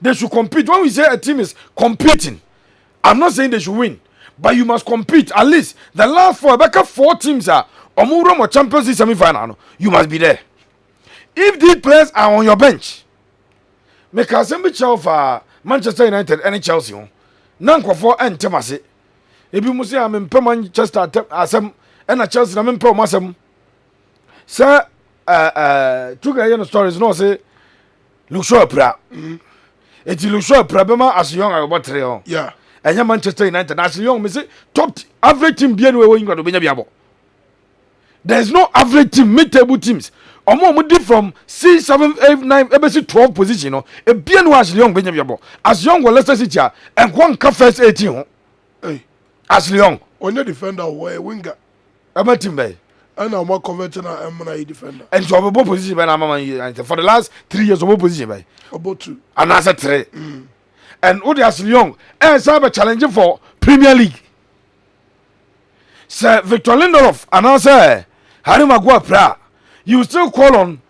They should compete. When we say a team is competing, I'm not saying they should win, but you must compete. At least the last four teams are Omuro Champions League semi-final. You must be there. If these players are on your bench, make a semi for Manchester United and Chelsea. Nanko for and Temase. If you must say I'm in Manchester asem and Chelsea, I'm in Masem. Sir. Two guys stories no say Lucio Pra. Eti Lucio Pra bema as young about 3 Yeah. And Manchester United as young me say top average team bien we England obenya biabo. There is no average team mid-table teams. Omo did from 6, 7, 8, 9 ebesi 12 position no. E bien was young benya biabo. As young was Leicester City and one ka first 18 ho. Hey. As young On your defender or winger. aba team bay. And I'm more conventional and defender. And so obo position by na mama for the last 3 years obo position by. About 2. And as a 3. And Odi as young and some challenging for Premier League. Sir Victor Lindelof and answer Harry Maguire Pra. You still call on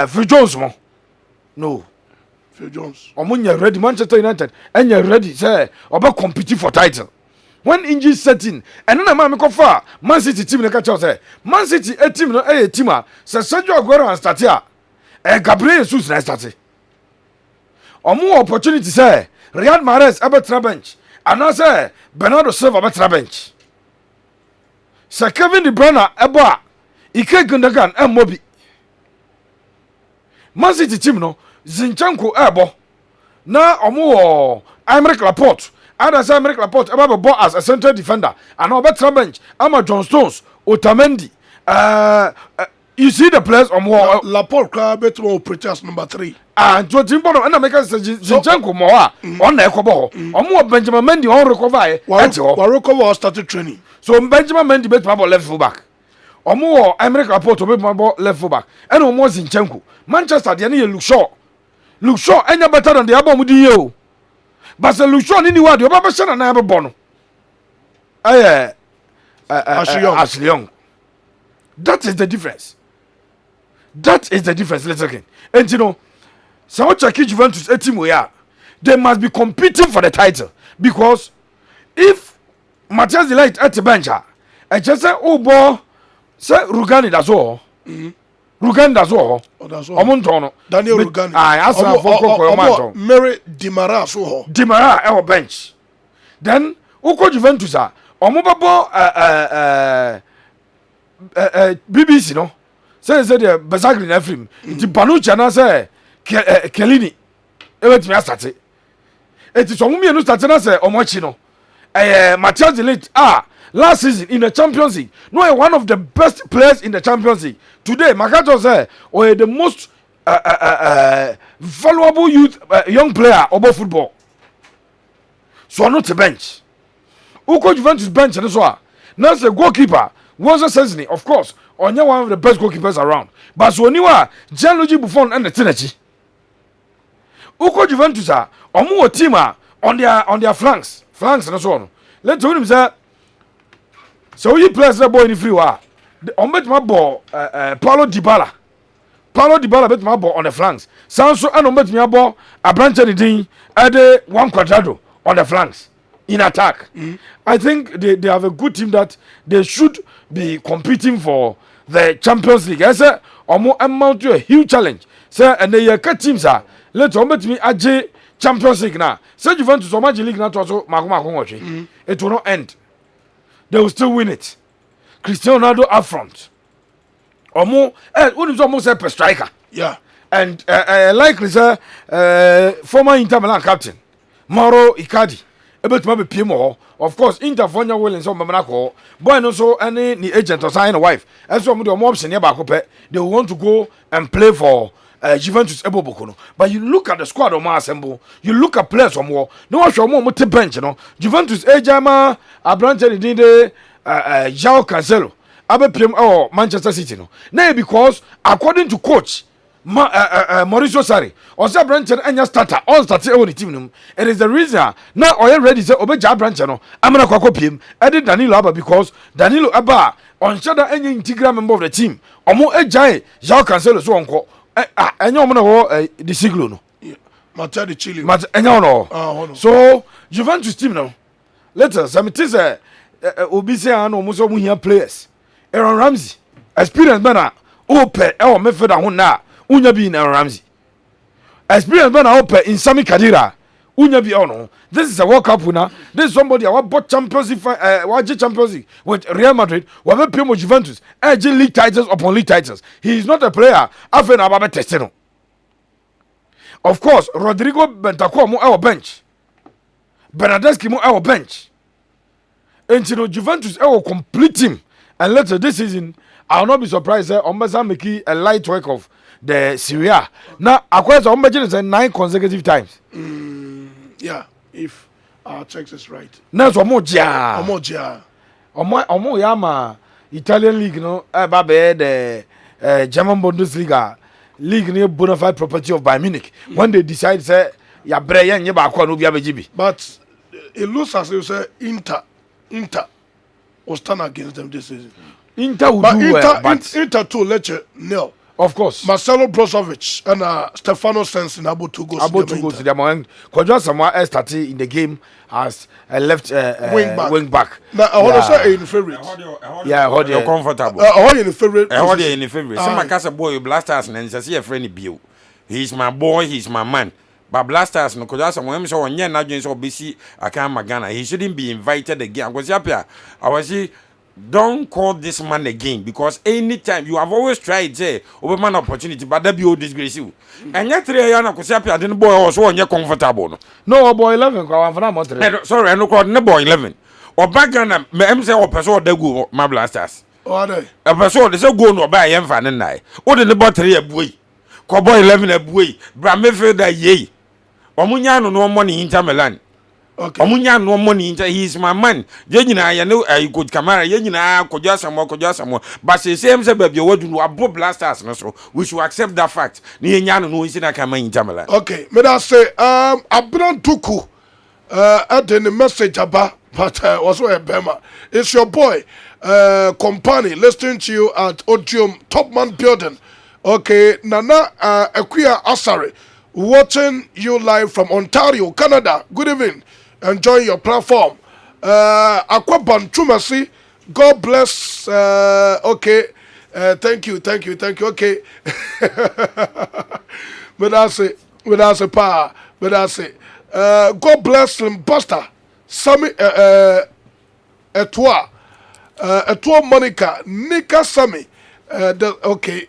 Phil Jones mo? No. Phil Jones. Omunya ready Manchester United and you're ready sir about competing for title. When injury set in, and then I'm going far. Man City team, say Man City a team, a team. Say Sergio Aguero and start here. Gabriel Jesus na start. Or more opportunity say Riyad Mahrez a bench, and now say Bernardo Silva a bench. Say Kevin De Bruyne a bar. Ike Gundogan and Mobi. Man City team no Zinchenko ebo. Na omo Aymeric Laporte. Others Aymeric Laporte about ball as a central defender. And over bench, Ama John Stones, Otamendi. You see the players on more Laporte bet more pretest number 3. And to Timbo and American Zinchenko Moa on the Ekobo. Or more Benjamin Mendy on recover. Waroko started training. So Benjamin Mendy bet my ball left fullback. Or more Aymeric Laporte bet my ball left fullback. And no more Zinchenko. Manchester, the enemy look short. Look short, and you're better than the Abomudi. But the Lucian in the world, your Baba Shan and I have a bono. Ashley Young. That is the difference. That is the difference. Let's again. And you know, so what you Juventus a team we are, they must be competing for the title. Because if Matthias de Ligt at the bench, I just say, oh boy, say Rugani that's all. Rugani that's all. That's all. Omontono. Daniel Rugani. I asked for Mary Dimara so. Dimara our bench. Then Uko Juventus omobabo BBC no. Say the Bazagri na film. Ti Panucci na say Kelini. Ewet me start. Eti so mumie no start na say omochi no. Matthias de Ligt last season in the Champions League, no one of the best players in the Champions League. Today, Makato say, the most valuable youth young player about football. So not a bench. Who could Juventus bench and so on? Now the goalkeeper was a Sensible, of course, on one of the best goalkeepers around. But so you are Gianluigi Buffon and the Trinity. Who could Juventus or more team on their flanks and so on. Let's tell him that. So you play that boy in the free war. On bet my ball, Paulo Dybala. Paulo Dybala bet my ball on the flanks. Sanso and on bet my ball, a branch anything, add one quadrado on the flanks in attack. I think they have a good team that they should be competing for the Champions League. I say omo amount to a huge challenge. Say and the teams are let omo betimi age Champions League na. Say Juventus omo league na to so mako it will not end. They will still win it. Cristiano Ronaldo up front. Omo who is almost a striker. Yeah. And likely say former Inter Milan captain Mauro Icardi. Ebetuma be PM of course Inter Fonya willing so memana ko boy no so any the agent or sign a wife and so the option here back up they want to go and play for Juventus Ebobokono. But you look at the squad of my assemble, you look at players from war, no one show more bench, you know. Juventus Ejama Abrante Dide João Cancelo Abe PM or Manchester City no. Now because according to coach Mauricio Sarri, Osa Branchen and starter, all started on the team. It is the reason now I already say Obeja Branchano. I'm gonna copy him. I did Danilo Abba because Danilo Abba on shadow any integral member of the team. Omo Ejai, João Cancelo so uncle. And you're gonna the Siglo no. Matia de Chile. No. So Juventus team now. Let us. I mean, it is Obisa and almost all here players. Aaron Ramsey, experienced man, open our method and now. Unya be in Ramsey. Experience man open in Sami Khedira. Unya be ono. This is a World Cup winner. This is somebody who bought Champions League, Champions League with Real Madrid. We have played with Juventus. League titles upon league titles. He is not a player. After Ababe Testino. Of course, Rodrigo Bentancur mo our bench. Bernardeschi mo our bench. And you know Juventus will complete him. And later this season, I will not be surprised. Ombasa make a light work of the Syria. Now, across Ombasa 9 consecutive times. Yeah, if our checks is right. Now, Omoja. Omo Yama Italian League, no, Babe, the German Bundesliga League near bona fide property of Bayern Munich. When they decide, say, ya Brian, ya Bakwa, no BB. But it looks as if you say Inter will stand against them this season. Inter will but do well, but Inter too let you nil. Of course. Marcelo Brozovic and Stefano Sensi able to go to the moment. Kodjo Samoa started in the game as a left wing back. Now, I want to say in favorite. Yeah, hold you comfortable. In favorite. Hold you in favorite. Some Makasa boy Blasters and see a friendly bill. He's my boy, he's my man. But Blasters no Kodjo Samoa so on na join so BC Akam Magana. He shouldn't be invited again. Because I was don't call this man again because anytime you have always tried say man opportunity but that be all disgrace you and yet 3 years na Kosiapia didn't boy also on comfortable no boy 11 sorry I no call no boy 11 or back Ghana me say o person dey go my Blasters o dey a person dey say go no buy yem fa nai o dey no 3 abuyi ko boy 11 abuyi bra me feel that ye omunya no money Inter Milan. Okay. Omunya no money. He is my man. Yenyina ya no good camera. Yenyina Kodjo Samoa. But say say baby we do abo Blasters no so. We should accept that fact. Ni yenya no isi na kama Inter Milan. Okay. Me da say Abran Tuku at the message about but also a Bema. It's your boy company listening to you at Odium Topman Building. Okay. Nana Akuya Asare watching you live from Ontario, Canada. Good evening. Enjoy your platform. Akwaban Kumasi. God bless. Okay. Thank you. Okay. But that's it. Pa. But that's it. God bless him, Pastor. Sammy Etwa. Etwa Monica. Nika Sammy. Okay.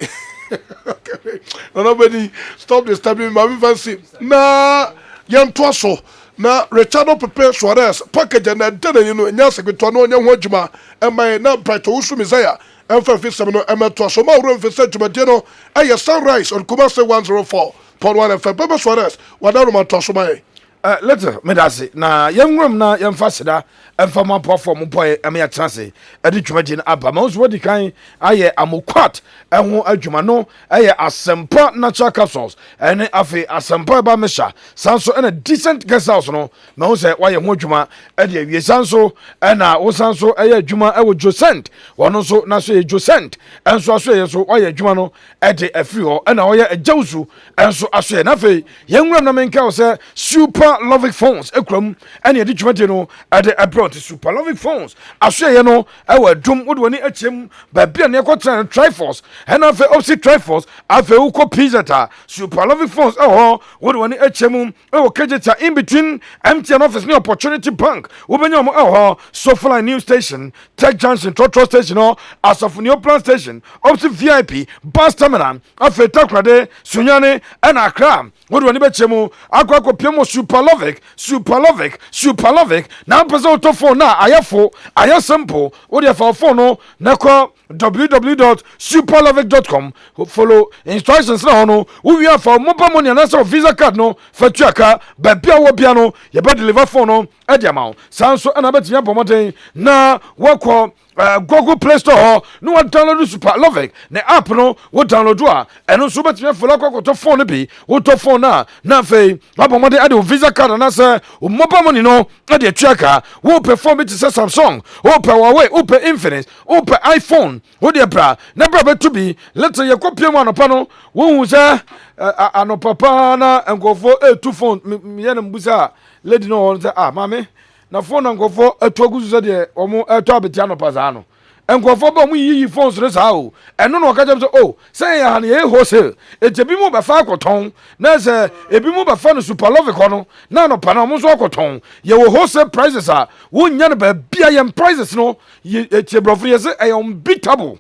Okay. Nobody stop disturbing my fancy. Nah, young Twasso. Na RICARDO PEPE SUAREZ package and then you know nya secretary no nya ho adwuma e mai na bright OWUSU MESIAH emfa fisem no emeto so ma wuro mfisa dwumade no aye sunrise on Kumasi 104.1 FM PEPE SUAREZ wadaro ma to so mai later me da se na yemwam na yemfa seda emfa ma perform boy am ya transe edi dwumade na aba ma so wodi kan aye amokwat eho adwuma no aye asempa natural capsules ene afi asempa ba mesha sanso ena decent guest house no ma wo se waye ho adwuma edi awie sanso ena wo sanso aye adwuma ewo Josent wono so na so ye Josent enso aso ye so waye adwuma no edi afri ho ena wo ye ajawusu enso aso ye na fe yemwam na menka wo se super Superlovic phones ekram ene yɛde dwumade no ɛde ɛbrɛ te Superlovic phones ahwɛyɛ no ɛwɔ dum wode wani akyem baabi a ne yɛkɔtena Triforce ɛna afei opsi Triforce afei wokɔ pizza ta Superlovic phones ɛwɔ wode wani akyem ɛwɔ kejeta in between MTN office ne Opportunity Bank wobɛnya mo ɛwɔ Sofline New Station Tech Junction Trotro Station no Asafo Neoplan Station opsi VIP bus terminal afei Takrade Sunyane ɛna Accra wode wani bɛkyem akɔ piemo Superlovic na mpɛsɛ wotɔ phone na ayɛ simple wode fa phone no na kɔ www.superlovic.com follow instructions na hono we are for mobile money and also visa card no fatuaka babia wo bia no ye be deliver phone no e dia ma sanso na betimi abomoden na wokɔ Google Play Store no wa download Superlovic na app no wo download a eno so betimi follow to phone bi wo to phone na fei abomode ade visa card na say mobile money no e dey tuaka wo perform it say Samsung wo per Huawei wo per Infinix wo per iPhone wo dey bra na bra betu bi let's ye kopie mu anopa no wo hu say anopa pa na nkofo two phone me ye na mbusa lady no say mama na phone nkofo atuaguzu se de omo eto abeti anopa za no nkofo ba mu yiyi phones re sa o eno no ka jam so say ya na ye wholesale ejebi mu be fa akoton na say ebi mu be fa no Superlovic no na no pa na mo so akoton ye wo wholesale prices wo nya no ba bia ye prices no ye brofo ye say unbeatable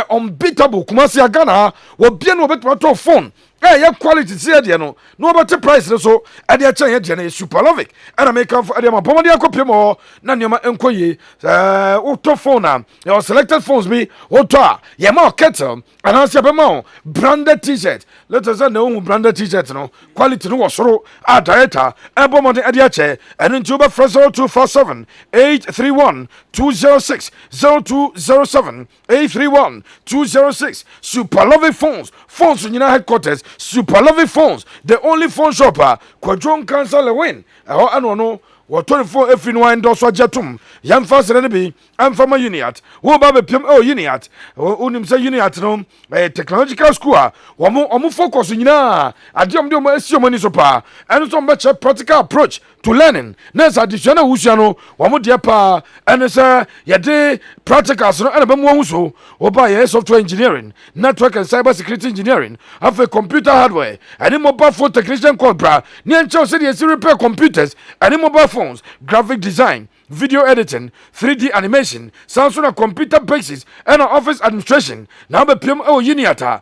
unbeatable Kumasi Ghana wo bia no betuma to phone ye quality see de no no better price so e de chen ye de na Superlovic and make am for de ma pomode akopie mo na nioma enkoye wo to phone na your selected phones be wo to ye ma kettle and answer be ma branded t-shirt let us say no branded t-shirt no quality no wo soro director e bomode e de che and into be fresh 0247 831 206 0207 831 206 Superlovic phones nyina headquarters Superlovic phones the only phone shopper kwadron cancel win ano no wo 24 every no ndo so ajetum yamfa sere ne bi amfa ma uniat wo ba be pem uniat unim say uniat no technological school wo focus nyina adem de mo asio ni so pa eno so mbe practical approach to learning next additional wusia no wo de pa eno say ye de practicals no ena be mo so wo ba ye software engineering network and cyber security engineering have a computer hardware any mobile phone technician called bra ni enche say dey repair computers any mobile phones graphic design video editing 3D animation Samsung computer basics and office administration now be PM uniata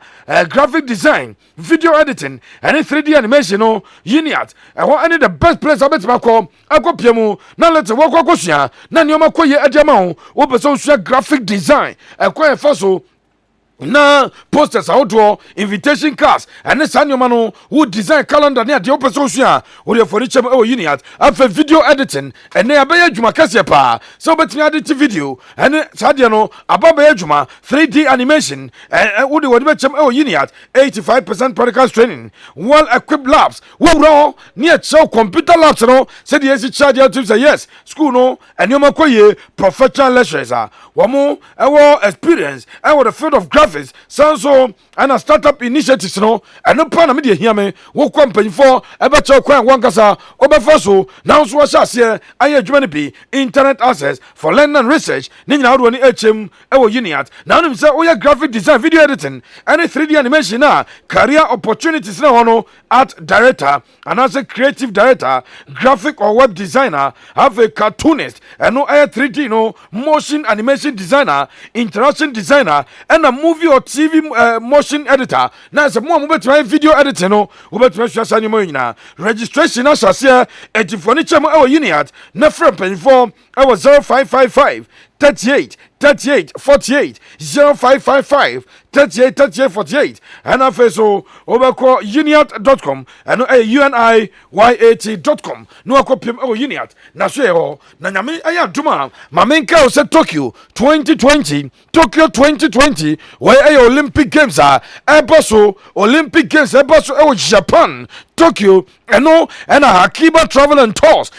graphic design video editing and 3D animation no uniat any the best place abetima ko akopiem na let's work akosua na nioma koye adiama wo be so graphic design ekwa so na posters outdoor invitation cards and this annual no who design calendar near the open social or your furniture uniat after video editing and they abaya juma kase pa so betimi edit video and sadia no ababa juma 3D animation and would be betchem uniat 85% practical training well equipped labs wo raw near show computer labs no said yes charge you to say yes school no and you makoye professional lecturers wo experience and the field of graphics sounds so and a startup initiatives no and no plan media hear me wo company for ebe che kwan wankasa obefa so now so here aye adwuma be internet access for learning and research ni nyina wo ni HM ewo uniat now nim say we graphic design video editing and 3D animation na career opportunities na hono art director and as a creative director graphic or web designer have a cartoonist and no 3D no motion animation designer interaction designer and a movie or TV motion editor na se mo betima video editing no wo betima hwasa ni mo nyina registration na hwase etifoni chem uniat na frem penfo 0555 38 48 0555 38 48 and afeso obeko uniat.com and uniyat.com no akopem uniat na so ho na nyame ayaduma mamenka o se Tokyo 2020 where Olympic Games are eboso Olympic Games eboso Japan Tokyo ɛno ɛna Hakiba Travel and Tours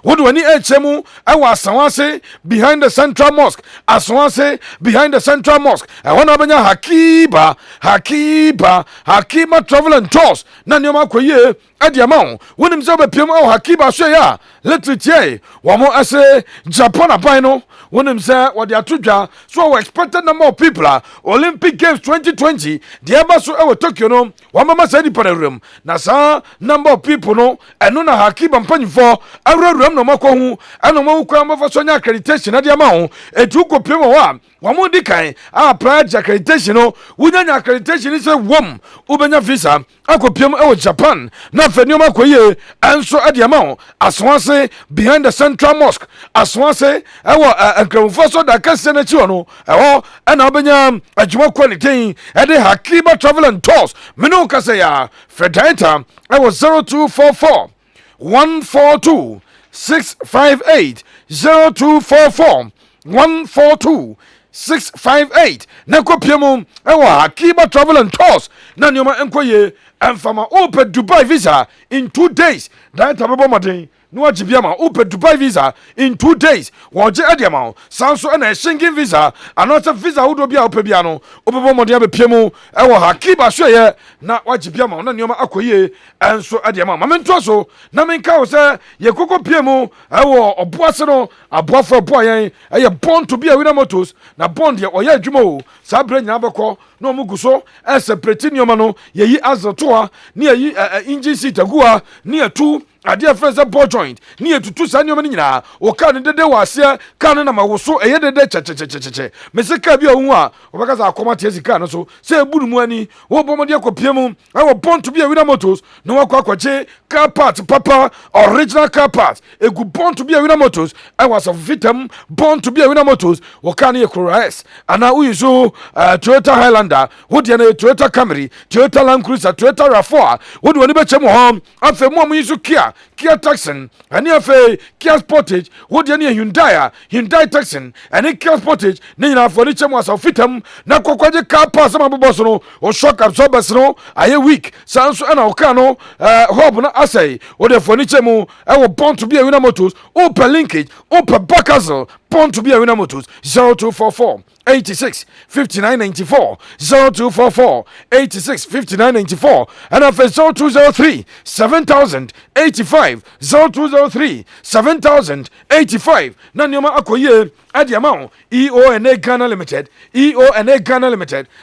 wode w'ani ɛkyɛ ɛwɔ Asawase behind the Central Mosque Asawase behind the Central Mosque ɛhɔ na wobɛnya Hakiba Travel and Tours na nneɛma akɔ yie ɛde ama wo wonim sɛ wobɛpiam ɛwɔ Hakiba so yɛ a literature wɔn mo ɛsɛ Japan aban no wonim sɛ wɔde ato dwa so wɔwɔ expected number of people a Olympic Games 2020 deɛ ɛba so ɛwɔ Tokyo no wɔmama saa nipa no awuram na saa number of people no ɛno na Hakiba mpanyimfoɔ awurawuram na ɔmakɔ ho ɛna ɔmawo kwan mɔfa so anya accreditation ade ama ho ɛtu kɔpiam wɔ hɔ a wɔn di kan a prior to accreditation no wonya accreditation sɛ wɔm wobɛnya visa akɔpiam ɛwɔ Japan na afei nneɛma akɔ yie ɛnso ɛde ama ho Asawase behind the Central Mosque Asawase ɛwɔ nkramfoɔ so da kɛseɛ no akyi hɔ no ɛhɔ ɛna wobɛnya adwuma kɔ ne ten ɛde Hakiba Travel and Tours mene wo kasa yɛ a frɛdaeta ɛwɔ 0244 142 658 0244 142 658 na kɔpia mu ɛwɔ Hakiba Travel and Tours na nneɛma ɛnkɔ yie ɛmfama wopɛ Dubai visa in 2 days daeta bɛbɔ mmɔden na wagye bia ma wopɛ Dubai visa in 2 days wɔgye ɛde ma wo saa nso ɛna Schengen visa anaasɛ visa ahodoɔ bi a wopɛ bia no wobɛbɔ mmɔden abɛpia mu ɛwɔ Hakiba so yɛ na wagye bia ma wo na nneɛma akɔ yie ɛnso ɛde ma wo ma mentoa so na menka wo sɛ yɛkɔkɔ pia mu ɛwɔ ɔboase no aboafo ɛboa yɛn ɛyɛ bond to be a winner motors na bond deɛ ɔyɛ adwuma o saa berɛ nyinaa bɛkɔ na ɔmo gu so ɛsɛprɛti nneɛma no yɛyi azle to a ne yɛyi engine seat agu a ne yɛtu adeɛ fɛ sɛ ball joint ne yɛtutu saa nneɛma no nyinaa wɔka no dede wɔ aseɛ ka no nam awo so ɛyɛ dede kyɛkyɛkyɛkyɛkyɛ mese ka bi a wohu a wɔbɛka sɛ akɔma teɛ sika no so sɛ ɛbu no mu ani wɔbɔ mɔde akɔpia mu ɛwɔ bond to be a winner motors na wɔakɔ akɔkye car part papa original car part ɛgu bond to be a winner motors ɛwɔ asafo fitam bond to be a winner motors wɔka no yɛ KOWUAH anaa woyi so Toyota Highlander wodeɛ no yɛ Toyota Camry Toyota Land Cruiser Toyota RAV4 wode wɔne bɛkyɛ mu hɔ afei mu a moyi so Kia Tucson ɛne afei Kia Sportage wodeɛ ne yɛ Hyundai Tucson ɛne Kia Sportage ne nyinaa afɔ ne kyɛ mu asafo fitam na kɔkɔgye car parts ama bobɔ so no o shock absorbers no ayɛ weak saa nso ɛna wɔka no hub no asɛe wode afɔ ne kyɛ mu ɛwɔ bond to be a winner motors wopɛ linkage wopɛ back hustle bond to be a winner motors 0244 86 59 94 0244 86 59 94 and after 0203 7000 85 0203 7000 85 na nneɛma akɔ yie ade ama wo EONA Ghana Limited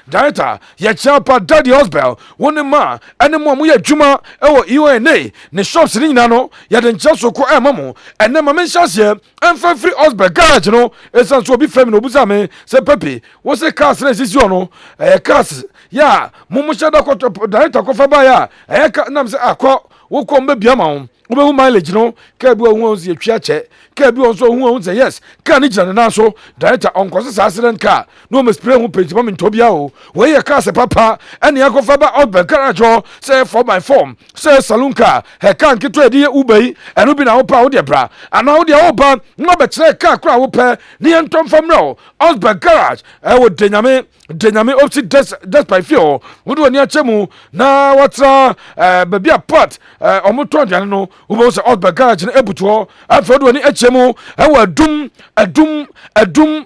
director yɛkyerɛ Daddy Hospital wone ma ɛne mo a moyɛ adwuma ɛwɔ EONA ne shops ne nyinaa no yɛde nkyɛ so kɔ ɛma mo ɛnɛ ma menhyɛ aseɛ ɛmfa firi Hospital garage no ɛsiane so obi fam no obusa me sɛ Pepe wo se cars na esisi ono cars ya mumu shada ko director ko fa ba ya nam se akọ wo ko mbe bia ma wo wo mileage no ka bi wo ye twa che ka bi wo so hu say yes ka ni jira na so director on ko se accident car no me spray hu page me to bia o we ye car se papa ene ya ko fa ba out back garage say 4x4 say saloon car he kan kito e de uber yi eno bi na wo pa wo de bra ana wo de wo ba no be kire car kra wo pa ni entom fam no out back garage e wo denyame opti des by fear wo do ni achemu na watra baby apart omoto aduane no wo bo se out back garage na ebuto afa do ni achemu e wo adum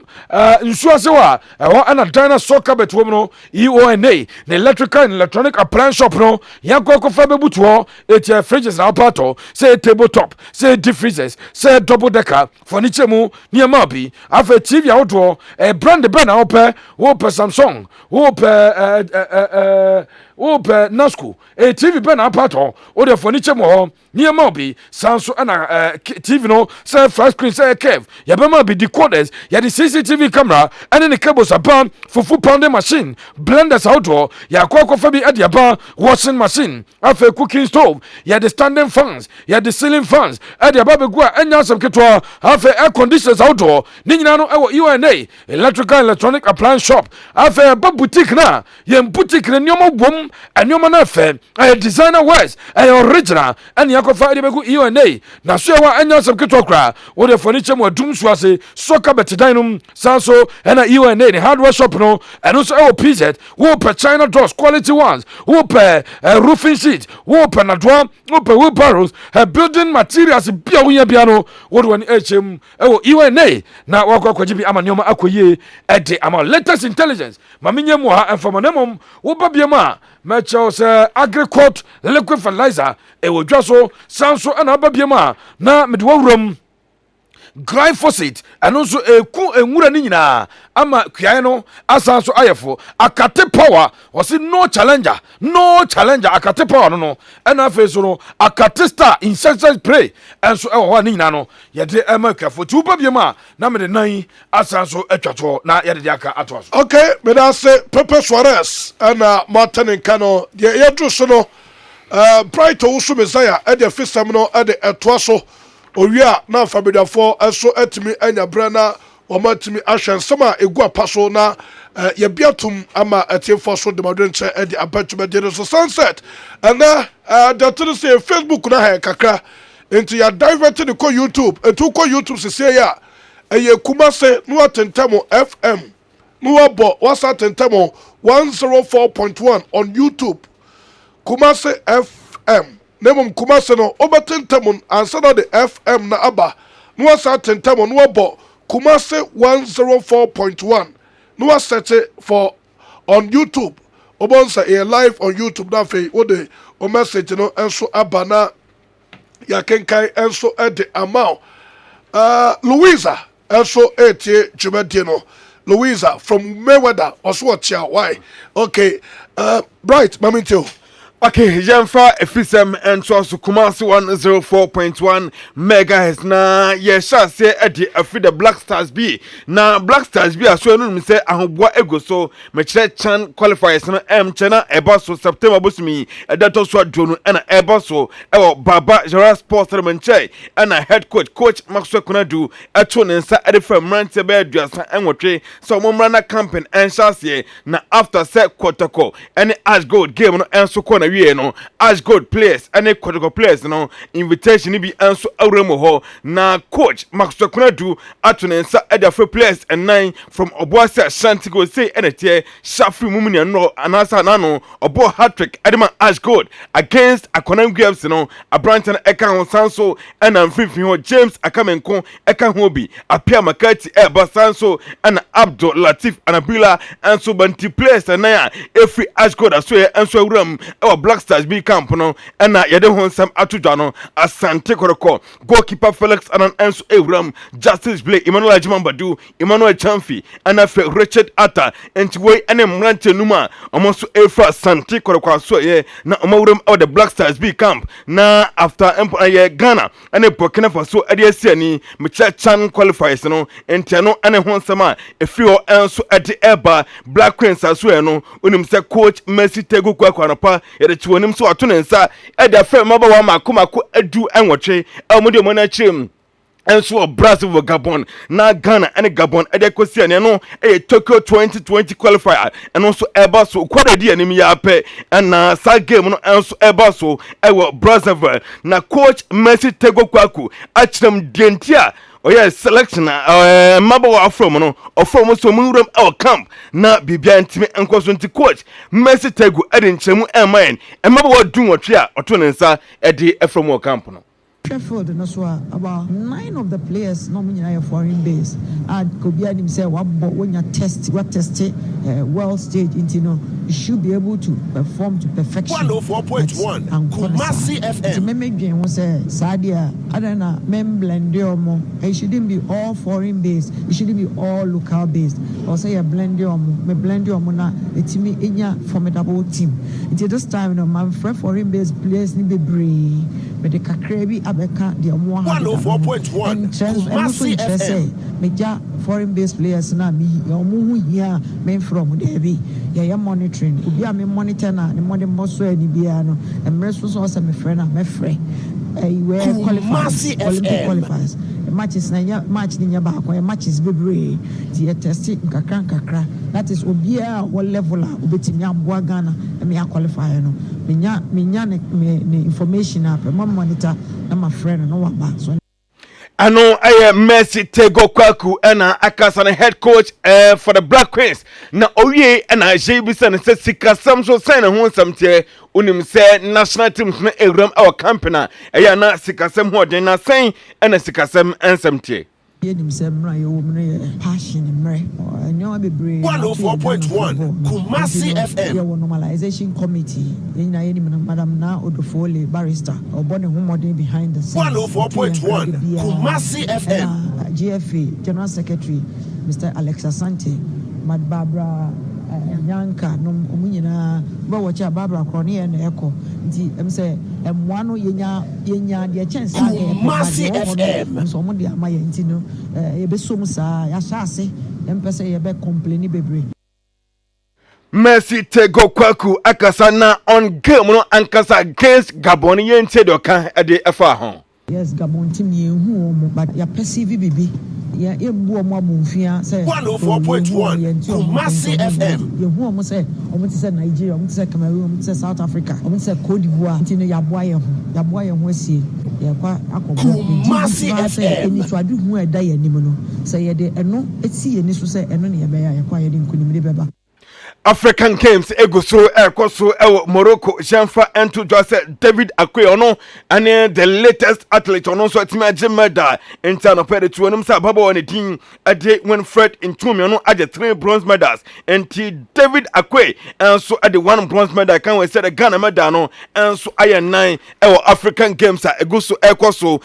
nsu ase wa ho ana dinosaur carpet wo no EONA na electrical and electronic appliance shop no yakoko fa bebuto etia fridges na apato say tabletop say deep freezers say double decker furniture mu ni ma bi afa TV auto brand be na ope wo Samsung wopɛ Nasco TV bɛ na apato o de furniture mo ho niema bi sanso ana TV no say flat screen say curve ya be ma bi decoders ya the CCTV camera and the cables upon fufu pounding machine blenders outdoor ya kwa bi ade aba washing machine afa cooking stove ya the standing fans ya the ceiling fans ade aba be go anya some ketwa afa air conditioners outdoor ni nyina no ewo EONA electrical electronic appliance shop afa ba boutique na ye boutique ne nioma bom Mayam and your man a designer was a original and Yakofa Ebeku UNA. Nasua and Yasam Kitokra, what the furniture were doom swase, soccer betidinum, Sanso, and a UNA, the hardware shop no, and also our PZ, whoop a China doors, quality ones, whoop a roofing sheet, whoop an adwa, whoop a wheelbarrows, a building materials, piano, what one HM, oh UNA, now Waka Kwajibi Amanyoma Akoye, at the Ama latest intelligence, Maminya Moha and from Anemum, Wobabiama. Matches agricot liquid fertilizer e wo dwaso sanso ana ababiema na medwawuram glyphosate and also eku enwura ni nyina ama kuae no asanso ayefo akate power was no challenger akate power no na face no akate star insecticide spray enso ewo ho ni nyina no ye de ama kuafo ti ubabiema na me de nan asanso atwato na ye de aka ato so. Okay, me da say Pepe SUAREZ and Martin Kano ye do so no bright OWUSU MESIAH e de fisam no e de eto so owia na fabedafo eso etimi anya brana omatimi ahwensema egu apaso na ye biatum ama etiefo so de madwenche e de abatuma de so sunset and that to say Facebook na ha kakra into ya divert to ko YouTube into ko YouTube se say ya eye Kumasi no atentamo FM no abo wasa atentamo 104.1 on YouTube Kumasi FM Nemum Kumasi no obatentamon answer the FM na aba no wasa tentamon no abo Kumasi 104.1 no set it for on YouTube obonsa a live on YouTube na fe wo de o message no enso aba na ya kenkai enso e de amount Louisa enso etie jumadi no Louisa from Mayweather also chia why okay bright mamintio. Okay, Jamfa Efisem and so Kumasi 104.1 megahertz na yesha say edi afi the Black Stars B na Black Stars B aso enu mi say ahobwa ego so me kire chan qualifiers no chena eba so September bosumi edato so adonu na eba so ewo Baba Jara Sports Menche na head coach Maxwell Kunadu eto ne nsa edefam mrante be aduasa enwotwe so momra na campaign enshase na after set kotoko any as gold game no enso ko wie no as good players and critical players no invitation ni bi anso awremo ho na coach Maxwell Kunadu atunensa edafe players and 9 from Obuasi Ashanti go say enetie Shafi Mumuni no anasa nano obo hat-trick edema as good against Akonam Games no Abranton eka ho sanso and amfifi ho James Akamenko eka ho bi apia makati basanso and Abdul Latif Anabila and so banti players and na every as good as so enso awram Black Stars B camp no and yede ho nsam atudwa no Asante Koroko goalkeeper Felix and enso awram Justice Play Emmanuel Ajimambadu Emmanuel Chamfi and afa Richard Atta entiwe ene mrante numa omoso efra Asante Koroko so ye na omawuram the Black Stars B camp na after empire Ghana and Burkina Faso ediasiani mecha chan qualifiers no entiano ene ho nsam a efio enso ede eba Black Queens aso no onim se coach Messi Tego Kwakwanopa yede chiwonim so atonensa ede afa mabawa makomako adu enwotwe amode mo na chim enso Brazil for Gabon na Ghana and Gabon ede kosi ane no Tokyo 2020 qualifier and also eba so kwadi anim ya pe na sa game no enso eba so ewo Brazil na coach Messi Tego Kwaku achirem dentia oya selection mabawa from no from so muram our camp na bibia ntimi enkoso nti coach Messi Tego ede nchemu emain mabawa dun wotwe a otonensa ede from our camp no Sheffield and so about 9 of the players nominally are foreign base and Kobia himself when you test world stage into you should be able to perform to perfection. 104.1 Kumasi FM. To make game was Sadia I don't know blend it shouldn't be all foreign based, it shouldn't be all local based. Or say a blend na it's me in formidable team. Until this time my friend foreign based players need be brave but the Kakrebi Abeka the 104.1 Kumasi FM. Meja foreign based players na me yomu here men from Devi ya monitoring ubi a me monitor na the money moso ani bia no emre so so me friend na me friend we qualifiers Olympic qualifiers matches na match ni nya ba ko matches bebre ti test nkakra that is obia what level a obetimi aboa Ghana me qualify no menya ne information up my monitor na my friend no waba so ano aye Mercy Tego Kwaku na akasa na head coach for the Black Queens na owie na JBC na sika samso sen na ho samtie unim se national teams na ewram our campaign eya na sika sam ho den na sen na sika sam ensamtie yenim se mra ye wo mre passion mre enyo bebre 104.1 Kumasi FM ye wo normalization committee yina yenim na madam na odofole barrister obone humodin behind the scenes 104.1 Kumasi FM GFA General Secretary Mr. Alexa Sante Mad Barbara Nyanka no omunyina ba wo cha Barbara Krone na eko nti em se emwa no yenya de chance Kumasi FM so mo de ama ye nti no ye be som sa ya sha ase em pese ye be complain bebre Mercy Tego Kwaku akasa na on game no ankasa against Gabon yente do kan de efa ho yes Gabon team ye hu mo but ya perceive bibi ya ebu omo abunfia say 104.1 Kumasi FM ye hu omo say omo ti say Nigeria omo ti say Cameroon omo ti say South Africa omo ti say Cote d'Ivoire ntino ya boa ye ho asie ye kwa akobo Kumasi FM eni twadu hu eda ye nim no say ye de eno eti ye ni so say eno ne ye be ya ye kwa ye de nkunim de beba African Games egoso ekoso Morocco Jeanfa Entu Jose David Akwe and the latest athlete ono so atimi agye medal intano pede to onum sa baba on din ade when Fred Ntumi ono ade 3 bronze medals and David Akwe and so ade 1 bronze medal kan we say the Ghana medal no and so aye 9 African Games egoso ekoso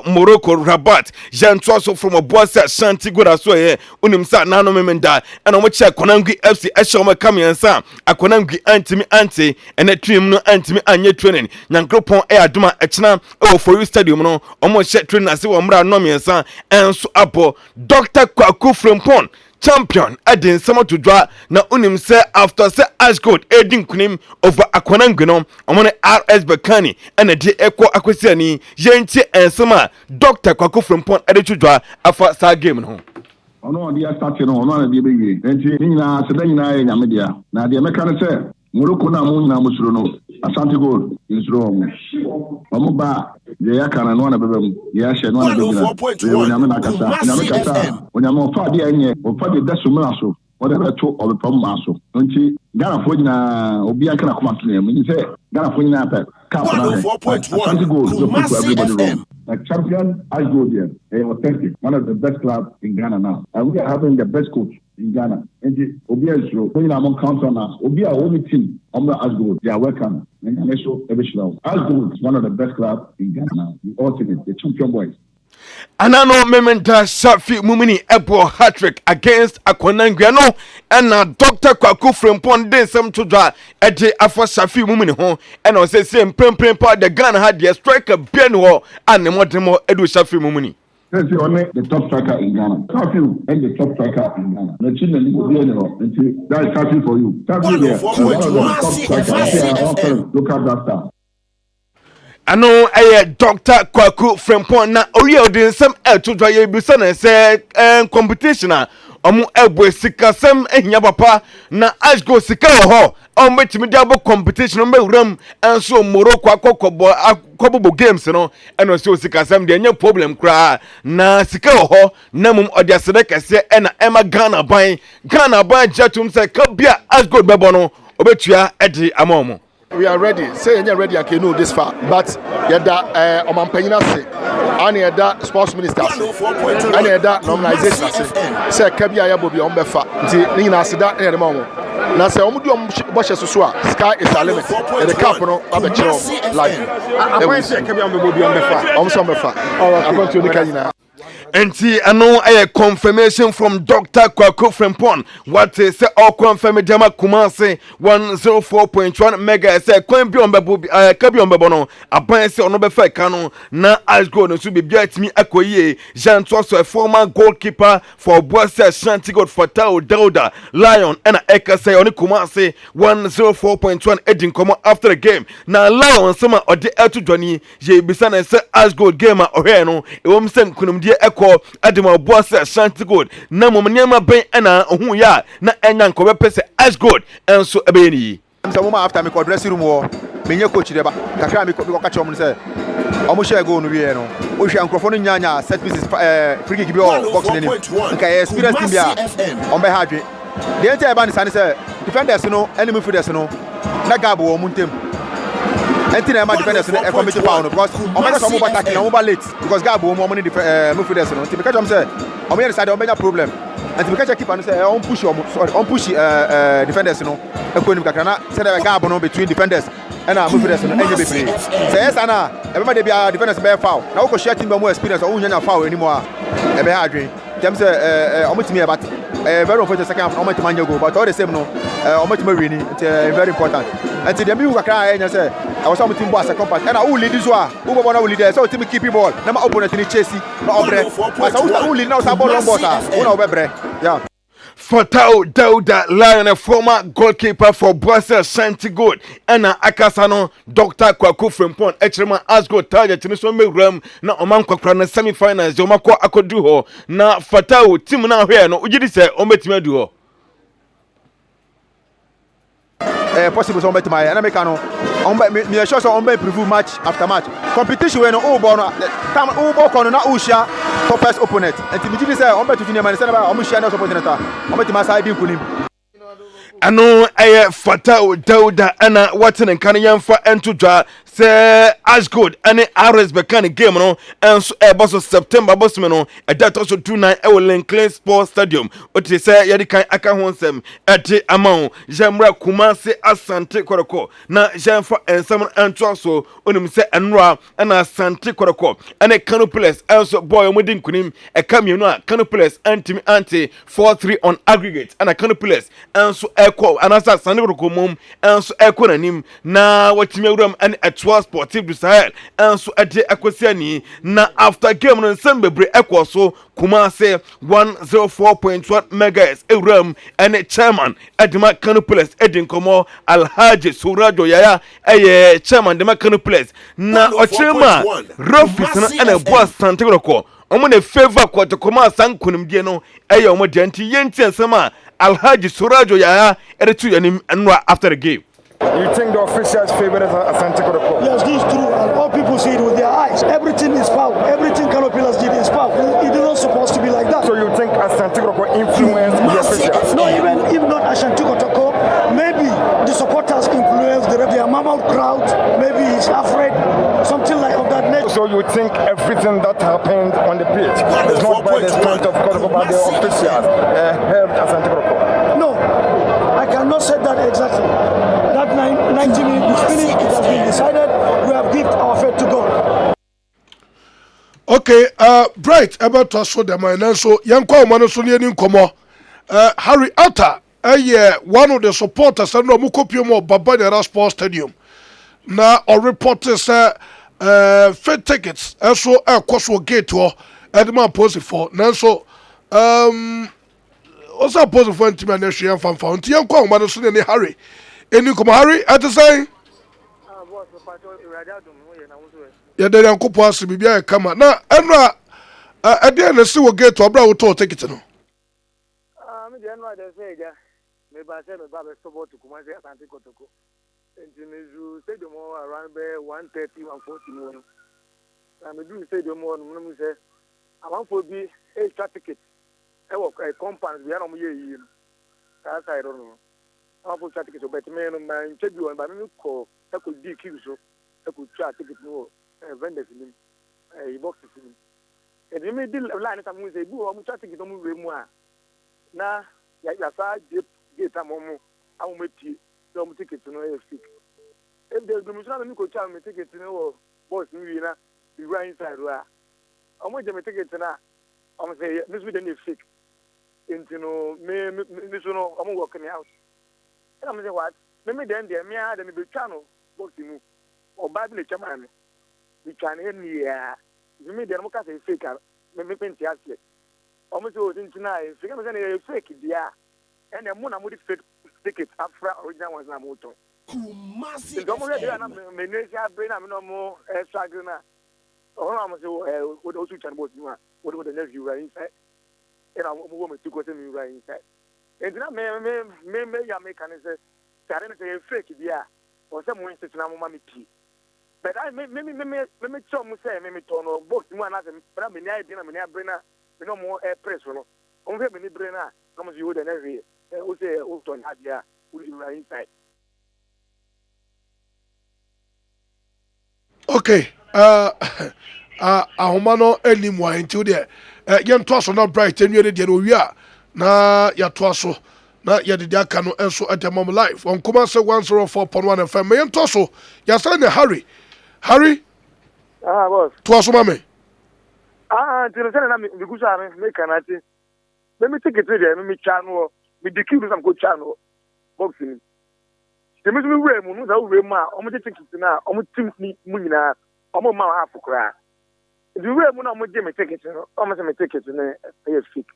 Morocco Rabat Jeanto so from a boss Shanti Goda so ye unim sa nano memenda and omo che Konangui FC eshoma kamiansa akonangwi antimi ante ene trim no antimi anye training nyankropon aduma echina for you stadium no omo she training ase wo mra no miensa enso abo Dr. Kwaku Frempon champion adin sama to draw na unim se after se Ashgold edin kunim over akonangwi no omo ne RS Bekani ene de ekwo akwesiani yenti ensama Dr. Kwaku Frempon ede to draw afa sa game no ono dia start no ono na dia be wie enti nyina se da nyina ya nyame dia na dia meka no se Morocco na mo nyina musuro no Asante goal insuro mo ba ye ya kana no na bebe mu ya hye no na bebe na nyame na kasa onyame ofa dia enye ofa de daso mu aso o de beto o be pam aso enti Ghana fo nyina obi aka na koma to ne mu ni se Ghana fo nyina pa ka na 104.1 Kumasi FM like champion Ashgold here, authentic, one of the best clubs in Ghana now. And we are having the best coach in Ghana. And Obia is when I'm on counter now. Obia only team on the Ashgold. They are welcome. And Ashgold is one of the best clubs in Ghana now. The ultimate, the champion boys. Anano mementa Shafi Mumini Ebo hat-trick against Akonangwiano and Dr. Kwaku Frempon den some to draw at the Afa Shafi Mumini home and I say same prem part the Ghana had the striker Bienwo and the Motemo Edu Shafi Mumini. That's only the top striker in Ghana. Shafi and the top striker in Ghana. The children will be that is Shafi for you. Shafi there. Look at that star. Ano Dr. Kwaku Frempon na oye odin sam to draw ye bisa na say competition omo ebo sika sam ehnya papa na Ashgold sika ho betimi double competition on ram and so Morocco akobo games no and so sika sam de nya problem kra na sika ho na mum odiasede kese na ema Ghana ban jatum say ka bia Ashgold bebo no obetua edi amomo. We are ready. Say you're ready, I can know this far. But you're that Omampanyina say, and you're that sports minister, and you're that normalization say Kabia Yabobi on Befa, Nina Seda, and the moment. Now say, Omudu Bosch Susua, sky is a limit, and the capital of the chill life. I want to say Kabia Yabobi on Befa, on some Befa. I'm going to the Canina. Enti ano a confirmation from Dr. Kwaku Frempon. What is all confirmed Jama Kumasi 104.1 mega say kwan bi on bebo ka bi on bebo no aban say ono be fa kanu na ice gold no so be biat mi akoyie Jean Tosso a former goalkeeper for Boise Shanti God Fatao Dauda Lion and Eka say on Kumasi 104.1 edin komo after the game. Na Lion sama ode eto dwani je bisa na say ice gold game a ohwe no e wom sem kunumdie eko adema Boise Shanti God na mom nyama ben na ohu ya na enya nkobe pese ice gold enso ebeni so mama after me ko dressing room wo menye coach deba kakra me ko catch omo say omo share go no wie no o hwe ankrofo no nyanya set pieces free kick bi o box ni nka experience team bia on be hadwe the entire band say defenders no enemy fielders no na gabo wo muntem entina ma defenders no e committee foul no because omo so mo attack na mo ba late because gabo mo ni midfielders no team catch am say omo here side omo problem and the catch keeper no say on push defenders no ekonim kakra na say the gap no between defenders and midfielders no enye bebre say yes ana everybody be defenders be foul na wo ko share team be more experience o nya foul anymore e be hadwen dem say omotimi e bat very unfortunate second half omotimi anya go but all the same no omotimi win it very important and the me kakra enya say I was something boss second part and who lead this one who bona who lead so team keep ball na ma opponent ni chase na obre but who lead now say ball on boss who na obre yeah Fatao Dauda Lion, a former goalkeeper for Boise Shanti God, and Akasano, Dr. Kwaku Frempon, Echrema Asgo target in so ram na Oman Kwakra semi-finals, Yomako Akoduho, na Fatao, Timuna here, no Ujidi say, Ometimeduo. Possible so better my and Americano me sure so on be preview match after match competition when all ball time all ball corner na Usha top first opponent and Timiji say on be to junior man say na on share no opponent on be to my side kunim ano Fatao Dauda ana watin kan yamfa entudwa say as good any RS bekan game no enso boss September boss me no that also 29 Lincoln Sports Stadium oti say yedi kan aka ho nsem eti amon Jamra Kumasi Asante Koroko na Jamfa ensem ento so onim say enra na Asante Koroko ene Kano Place enso boy omodin kunim e kamienu a Kano Place anti 4-3 on aggregate and Kano Place enso eko anasa Asante Koroko mom enso eko nanim na watimi awuram and Tour Sportive du Sahel enso ade akwasiani na after game no nsembebre ekwoso Kumasi 104.1 megahertz ewram and chairman Edema Kano Place Edinkomo Alhaji Surajo Yaya chairman Edema Kano Place na ochema Rofis no and boss Santegoroko omo na favor kwatokoma sankunimdie no omo de anti yenti ensema Alhaji Surajo Yaya eretu yanim anwa after the game. You think the officials favor Asante Koroko? Yes, this is true, and all people see it with their eyes. Everything is foul. Everything Canopilas did is foul. It is not supposed to be like that. So you think Asante Koroko influenced the officials? No, even if not Asante Koroko, maybe the supporters influenced their mammal crowd. Maybe he's afraid, something like of that nature. So you think everything that happened on the pitch is not by the strength of Koroko, but the officials helped Asante Koroko? No, I cannot say that exactly. That 90 minutes is finished. It has been decided. We have given our faith to God. Okay, Bright about to show them and so Yanko Manasunian Komo. Harry Atta, one of the supporters and no Mukopio Babadera Sports Stadium. Now, our reporters fed tickets, and so a Koso Gate to Edman Posey for Nanso. Also, posing for intimidation from Fountain Yanko Manasunian Harry. And you come, Harry, at the same. Yeah, they don't couple us to be a camera. Now, and at the end, the sea will get to a brow to take it. No, maybe I said about the support to Kumasi and Kotoko. And you say the more around 130, 140 million. And we do say the more, say, I want to be extra ticket. I work a compound, we are on year. That's I don't know. I want to ticket, but me and my interview and by me call, I could be accused, I could try ticket no vendors in him, boxes in him. And you may deal a line of music, I'm trying to get on with more. Now, like your side, get a moment, I will make you some tickets to know AFC. If there's no mission, you could tell me tickets to know boys, we right inside. I'm going to take it to now. I'm say Miss with any fake. Into no me so no I'm working out. And I'm say what? Me then there me had any channel boxing or Bible chairman. We can end here. You me then say fake. Me penti ase. I'm say into na fake. I'm say fake dia. And the moon I'm with fake ticket after original ones na moto. Kumasi. Don't worry, I'm MESIAH brain. I'm no more struggle na. Oh, I'm say what OWUSU channel boss you what the next view right inside. And I'm going to go to me right inside. And then me ya make an say say fake dia. Or some way to na mama me tea. But I me chom say me turn box one as but me na idea me na brain na me no more air press no. On me ni brain na come you the next way. O say o turn dia we right inside. Okay. Ahomano enimwa into there. Yen twaso na bright enwere de no wia na ya twaso na ya de aka no enso atemom live on Kumasi 104.1 FM. Yen twaso ya say ne Harry Boss twaso mame tino say na me gusa me kanati me ticket there me channel me dikiru sam go channel boxing the me we mu no da we mu a omo ticket na omo tim ni mu nyina omo ma half kra the way mu na omo je me ticket no omo say me ticket na e fake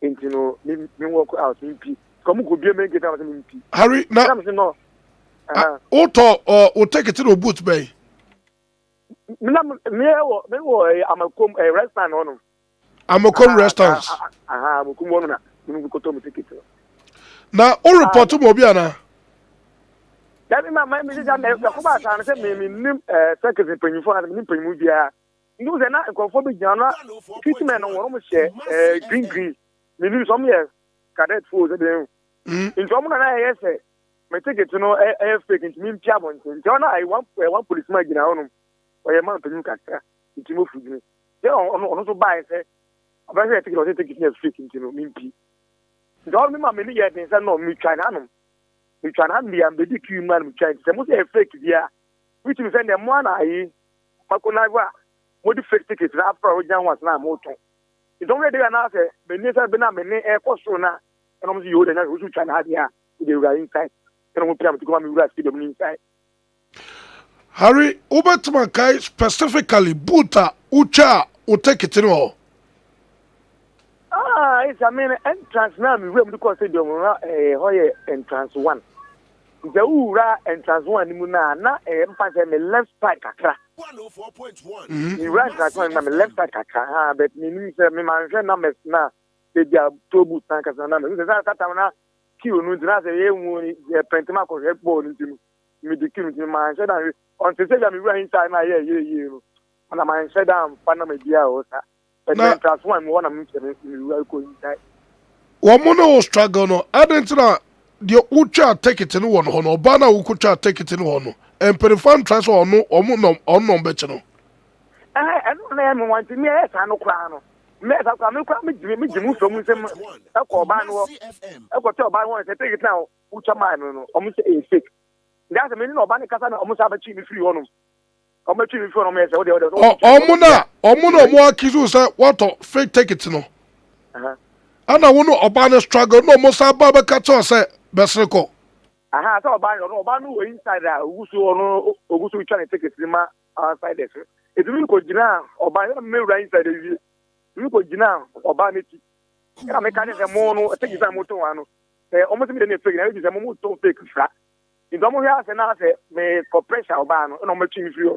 into no me work out MP come go be me get am MP Harry na no o ticket no boot bay me amakom restaurant ono amakom restaurants amakom ono na me go to me ticket na o report mo bia na that me just na ko ba san say me nim secretary panyifo na me nim panyimu bia ndu ze na konfo be jana treatment no wo mo share green me nim some years cadet for the in some na yes me ticket no fake into me pia bon jana I one policeman gina ono o ye man panyimu kakra into mo fugi ye ono so buy say aba say ticket no fake into no me pi do me ma me ni ye den say no me try na no we try and be am be diku man we try say mo say fake dia which me say dem one ayi makona wa mo di fake ticket na after original ones na mo ton it don't really na say me ni say be na me ni e koso na and mo say you dey na we try na dia we right inside and mo pram to come me right stadium inside. Harry Ubertman kai specifically buta ucha o ticket no it's I mean entrance na me we because stadium na hoye entrance 1 the ura entrance 1 ni mu na mpa say me left side kakra 104.1 the right side na me left side kakra but me ni say me man hwe na me na they dia to boot na kasa na me say that time na kill no na say ye wu ni pentema ko re ball ni me the kill ni man say that on say me right inside na ye no na man say that pa na me dia o sa but entrance 1 me wanna me right go inside wo no struggle no adentra de ucha ticket no won ho no ba na wo kucha ticket no ho no emperifan trans ono no beche no na me want me e sa no kra no me sa kwa me jimu so mu sem e ko ba no e ko te oba won se ticket na ucha man no omu se e fake that's me no oba ne kasa na omu sa ba chi mi free ho no omu chi mi free no me se omu na omu akizu se what fake ticket no ana wono oba ne struggle no mo sa ba be ka to se beseko so oba no we inside OWUSU trying to take it ma outside there it will go jina oba me right inside there we go jina oba ne ti na me ka ne se mo no take it mo to wan no almost me dey fake na we say mo to fake fra in do mo ya se na se me corporation oba no no mo chi mi free o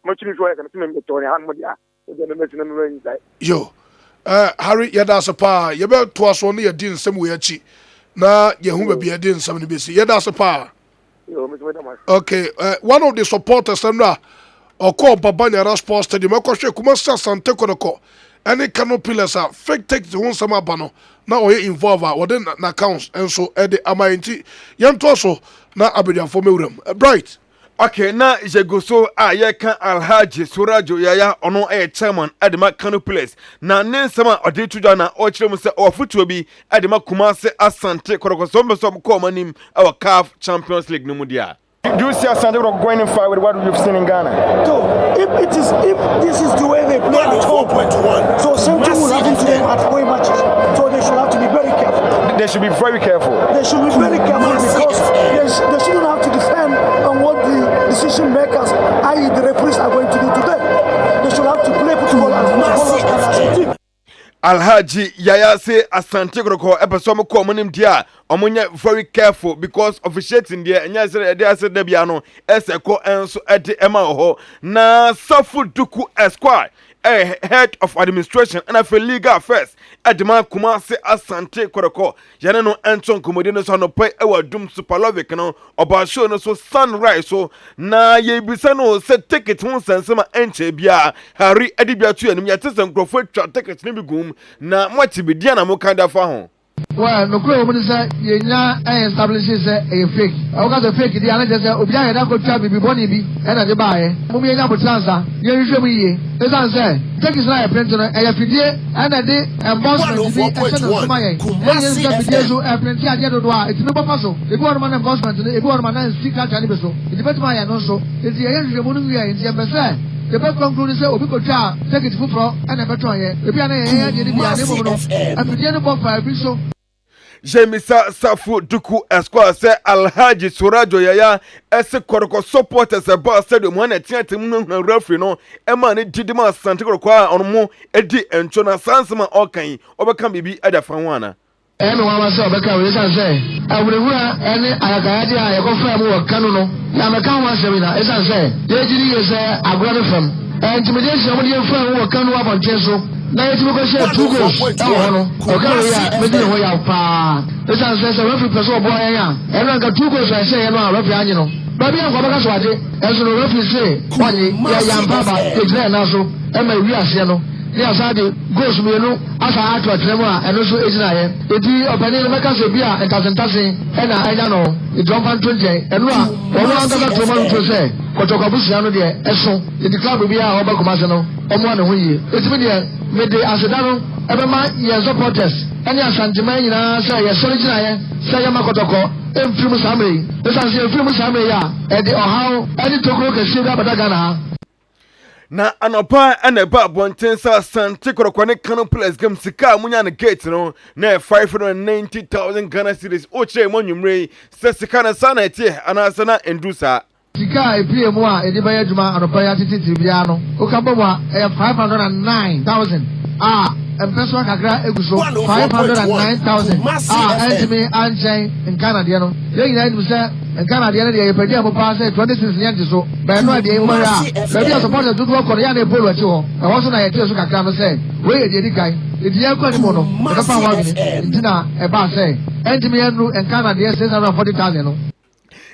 mo chi mi free o me to ne han mo dia o me me right inside yo Harry yada sapa ye be to aso ne ye din nsem we achi na ye hu ba bi ye din nsem ne be si yada sapa okay one of the supporters na oko Babanyara Sports Stadium akɔhwe Kumasi Asante Kodoko any canopilas a fake take the one nsem abano na oye involve within na accounts enso e de amainti ye nto so na abediafo mewuram bright. Okay, na jegoso a yeka Alhaji Surajo Yaya ono chairman adema Kano Place na nensema ode tudwa na o kire mu se ofutuo bi adema Kumasi Asante Kodoko so mbeso ko manim our CAF Champions League no mu dia. Do you see Asante Kodoko going in far with what we've seen in Ghana? So if this is the way they play at home, so something will have they should be very careful. They should be very careful because they shouldn't have to defend on what the decision makers, i.e. the referees, are going to do today. They should have to play football as a team. Alhaji Yaya say Asante Kotoko episode ko monim dia omonye very careful because officiating there enya say dey say da bia no eseko enso ede ema ho na Safu Duku Esquire head of administration and of legal affairs Edema Kumasi Asante Kotoko yane no enton komodi no so no pay ewa dum superlovic no oba show no so sunrise so na ye bisa no se ticket ho sensema enche bia hari edibia tu anim yate se nkrofo twa ticket ne bigum na mwati bidia na mo kanda fa ho. Well, no clue when say you establish say a fake. I got the fake the other say obi aye da ko twa bibi boni bi e na de baaye. Mo mi nya botansa. Ye hwehwe mu yie. E san say take is na e print no e ya fidie e na de embossment bi e se no suma ye. Ye say fidie so e print ade do a etimi bofa so. E bi won man embossment no e bi won man sticker tani be so. E di betima ye no so. E di ye hwehwe mu no wi ye nti e be say the best conclusion say obi ko twa take it fufro e na beto ye. E bi ana ye de bi ade mo no. E fidie no bofa bi so. Jemisa Safu Duku Esquire say Alhaji Surajo Yaya ese koroko supporters about stadium when a team no referee no ema ne didima Asante Kotoko on mo edi encho na sansema okan obeka bibi ada fanwana emi wa say obeka we say awurewura ene ayagaade a yekofa mu wakanu no na meka wa say na esan say ye jiri ye say agro fam intimidation mo dey fa mu wakanu abonche so na yeti ko share 2 goals no okay ya me dey ho ya pa esan say referee person obo yan ya eno nka 2 goals I say no referee anyi no baby en ko baka so ade enso no referee say onye ya yamba ba ejire na so e ma wi ase no ni asade goals me no asa ato atremu a eno so ejina ye edi obani no meka so bia entasentase e na anya no e jump and 20 eno a ono anga ka to man to say Kotoko busia no de eso edi club bia a oba Kumasi no omo na ho yie etimi de me de aseda no ebema ye supporters any asantima nyina say ye sori gina ye say ye makotoko emfirimu samre esan say emfirimu samre ya e de ohaw any tokro ke shega badaga na na anopa ene ba bonten sa Asante Kotoko ne kanu plus game sika munya ne gate no na 590,000 Ghana cedis o che mo nwumre se sika na sana etie anasa na endusa sika epie mu a edi baya djuma anopa ya titi bia no o ka bomo a 509,000 empeso kakra eguso 509,000 entimi anchen in Canada no ye nyina ni say in Canada no de pedi am pa say 26 yen so be no de mo ya be dia support do ko ya na ebolu achi ho e ho so na ye tie so kakra no say we ye di kai e di akwa ni mo no e pa wa ni ntina e ba say entimi enu in Canada 640,000 no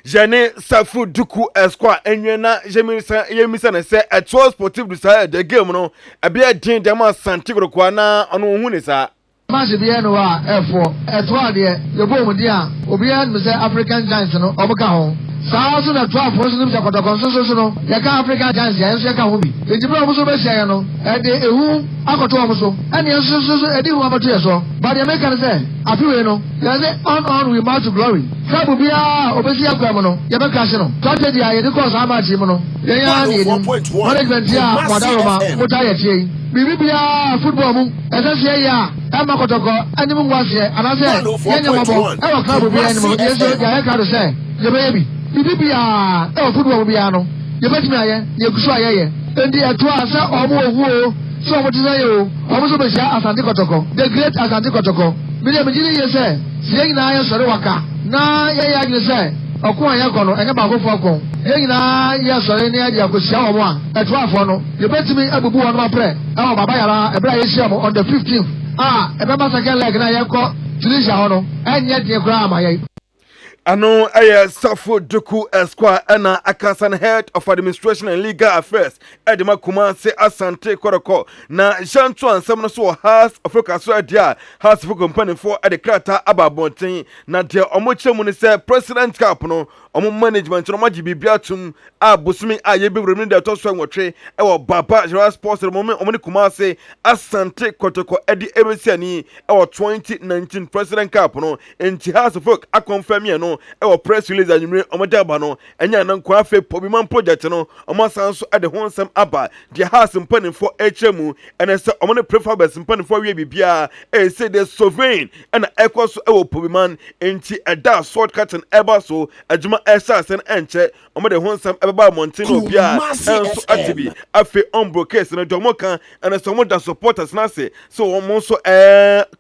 Jane Safu Duku Esquire enwena yemisa na se etwo sportive du sa the game no abia din dem Asante Kotoko na ono hu ni sa Maji bia no a efo etwo ade ye bo mu dia obi an me say African Giants no oboka ho saa so na 12 so nim Kotoko so no ye ka African Giants ya so ye ka ho bi ejibra omo so be sia no e de ehu akoto omo so ene so e de hu abato ye so but the American say afiwe no ye say on we march to glory sabu bia obesi akwa mo no ye be ka se no tragedy a ye de cause amachi mo no ye ya ni management ya modaroma mota ye tie bibi bia football mu esese ya e ma Kotoko ani mu ngwase anase ye nyamabo e wa club bia ni mo ye so ya RICARDO say ye be bi bibi bia e wa football bia no ye betimi aye ye kusu aye ye endi eto asa omo owu so omo tisaye o omo so be sia Asante Kotoko the great Asante Kotoko bi de mjini ye say sie nyina aye sori waka na ye ya gine say okun anya kono enye ba kofo okun ye nyina ye sori ni adia kosia omo a eto afo no ye betimi abubu won ma pre e wo baba yara e bra ye sia mo on the 15th ebe ma second leg na ye ko Tunisia ho no enye de kura amaye ano Safu Duku Esquire and Akasan head of administration and legal affairs Edema Kumasi Asante Kotoko na Shantu ansem no so House of so dia House of company for the krata ababonten na de omoche mu ni say president cap no omo management no magye bibia tum a bosumi a ye bewre no de to so nwotwe e wo baba General Sports omo ne Kumasi Asante Kotoko edi ebesiani e wo 2019 President Cup no enti House of Folk a confirm ye no e wo press release anwumre omo de aba no enya na nkwa afa Pobiman project no omo san so ade ho nsem aba de House mpanimfo echemu ene se omo ne prefabers mpanimfo wie bibia e say the sovereign and ekwaso e wo Pobiman enti eda shortcut and eba so adwuma esasen enche omo de ho nsem ebeba montino bia enso atibi afi ombro case no domo kan ene so mo da supporters na say so omo so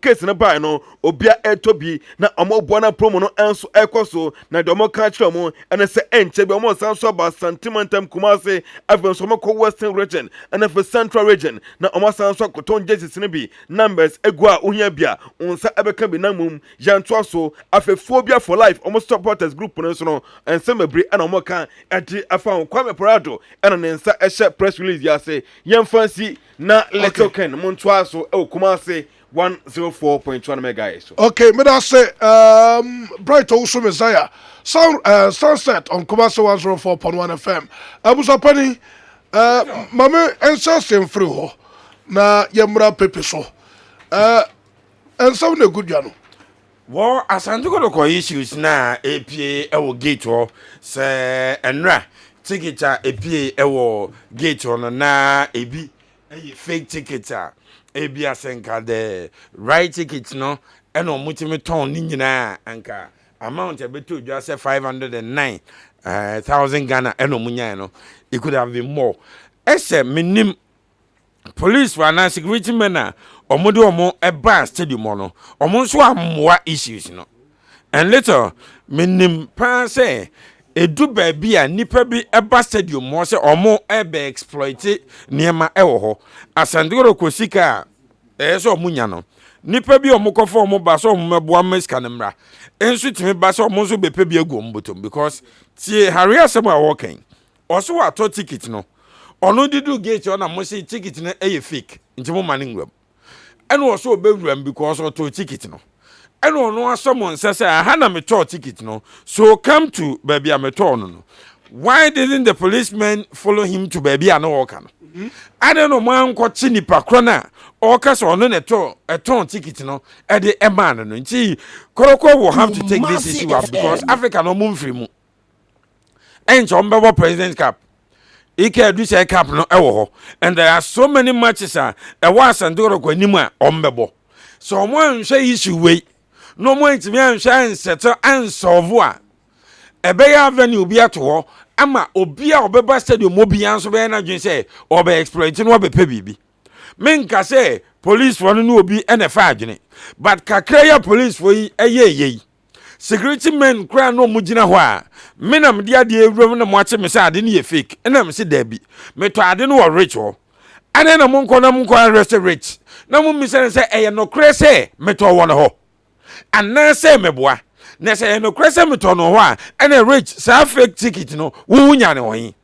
case no buy no obia etobi na omo bo na promo no enso ekwaso na domo kan kire omo ene se enche bi omo san so ba sentimental Kumasi afi so mo ko western region ene for central region na omo san so koton jerseys ne bi numbers egua ohia bia onsa ebeka bi na mum yanto so afi phobia for life omo supporters group no so no ense mebre na omo kan edi afa Kwame Parado ena ne nsa ehye press release ya say yemfansi na Little Ken monto aso e Kumasi 104.1 megahertz. Okay, me da say Bright OWUSU MESIAH Sunset on Kumasi 104.1 FM. Abusa pani mame ensa sem free ho na yemra PEPE so. Ensa we good ya no. Wo Asante Kotoko issues na APA ewo gate ho se enra ticket a APA ewo gate ho na ebi fake ticket a ebi asenka the right ticket no eno mutimi ton ni nyina anka amount ebeto dwa say 509,000 Ghana eno munya no it could have been more ese minim police for na security men omo de omo eba stadium no omo nso ammoa issues no and later minim pa say edu baabi a nipa bi eba stadium mo say omo ebe exploit niema ewo ho Asante Kotoko sika so omo nya no nipa bi omo kofo omo ba so omo meboa meska nemra enso timi ba so omo so bepe bi egu ombotom because tie Harry asem a walking oso ato ticket no ono didu gate ona mo say ticket na eye fake nti mo mane ngwam eno oso obewuram because oto ticket no eno ono asomon sese aha na meto ticket no so come to baby ameto no why didn't the policeman follow him to baby ano walk no I don't know man ko chinipa krona o kasa ono neto eton ticket no e de eman no nti Kotoko will have to take this issue up because Africa no move free mu encho mbebo president cup Ike do say cap no ewo ho and there are so many matches e wa Asante Kotoko anim a ombebo so mo anhwe issue we no mo ntimi anhwe ansettle ansolve a ebeya avenue bi ato ho ama obi a obeba stadium obi anso be na dwen say obe exploit no obe pe bibi menka say police for no obi ene fa adwene but kakra ya police for yi eye security men kra no mugina ho a menam dia ade ewuram na mo ache me say ade ne ye fake na me say dabi me to ade no rich ho ade na mo nko arrest rich na mo mi say eye no kra say me to wo no ho ana say meboa na say no kra say me to no ho a ene rich say fake ticket no wo nya ne ho yi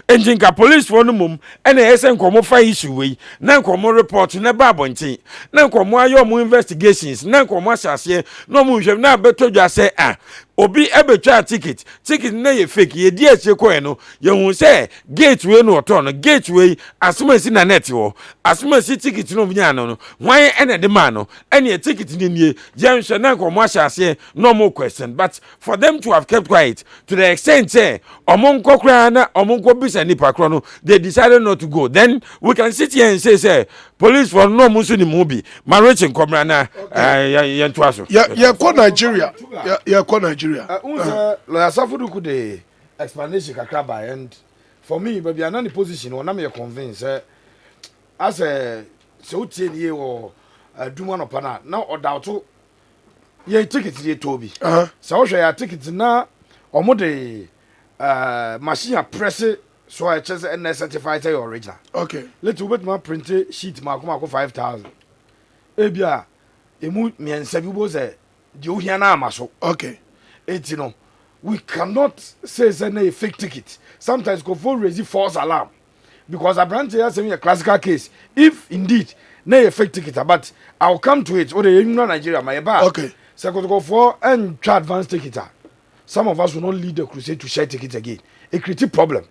enjinka police for no mum ene ese nkomo fa issue we na nkomo report na ba bontin na nkomo ayo mu investigations na nkomo asase no mu hwem na beto dwa say obi ebetwa ticket na ye fake ye di eche ko no ye hu say gateway no oto no gateway asumasi na net wo asumasi ticket no nya no hwan ene de man no ene ticket ni nie ye nhwe na nkomo asase no more question but for them to have kept quiet to the extent say omonko kra na omonko bisa nipa kro no they decided not to go then we can sit here and say police for no musu ni mubi marichin komra na ye ntwaso ye ko Nigeria ye ko Nigeria lawyer Safudu could the explanation kakraba and for me baby I'm not in position when I'm convinced as a so tie or do one upon now or doubt to ye ticket ye toby so share ticket na omo de machine press so I just and certified your original okay little bit more printed sheet mark 5,000 ebia emu me and sebi bo say di ohia na amaso okay you know, we cannot say it's a fake ticket. Sometimes go for raise false alarm because a branch has a classical case. If indeed a fake ticket, but I'll come to it. Or the Nigeria, my bar. Okay. So go for and try advance ticket. some of us will not lead the crusade to share tickets again. A creative problem.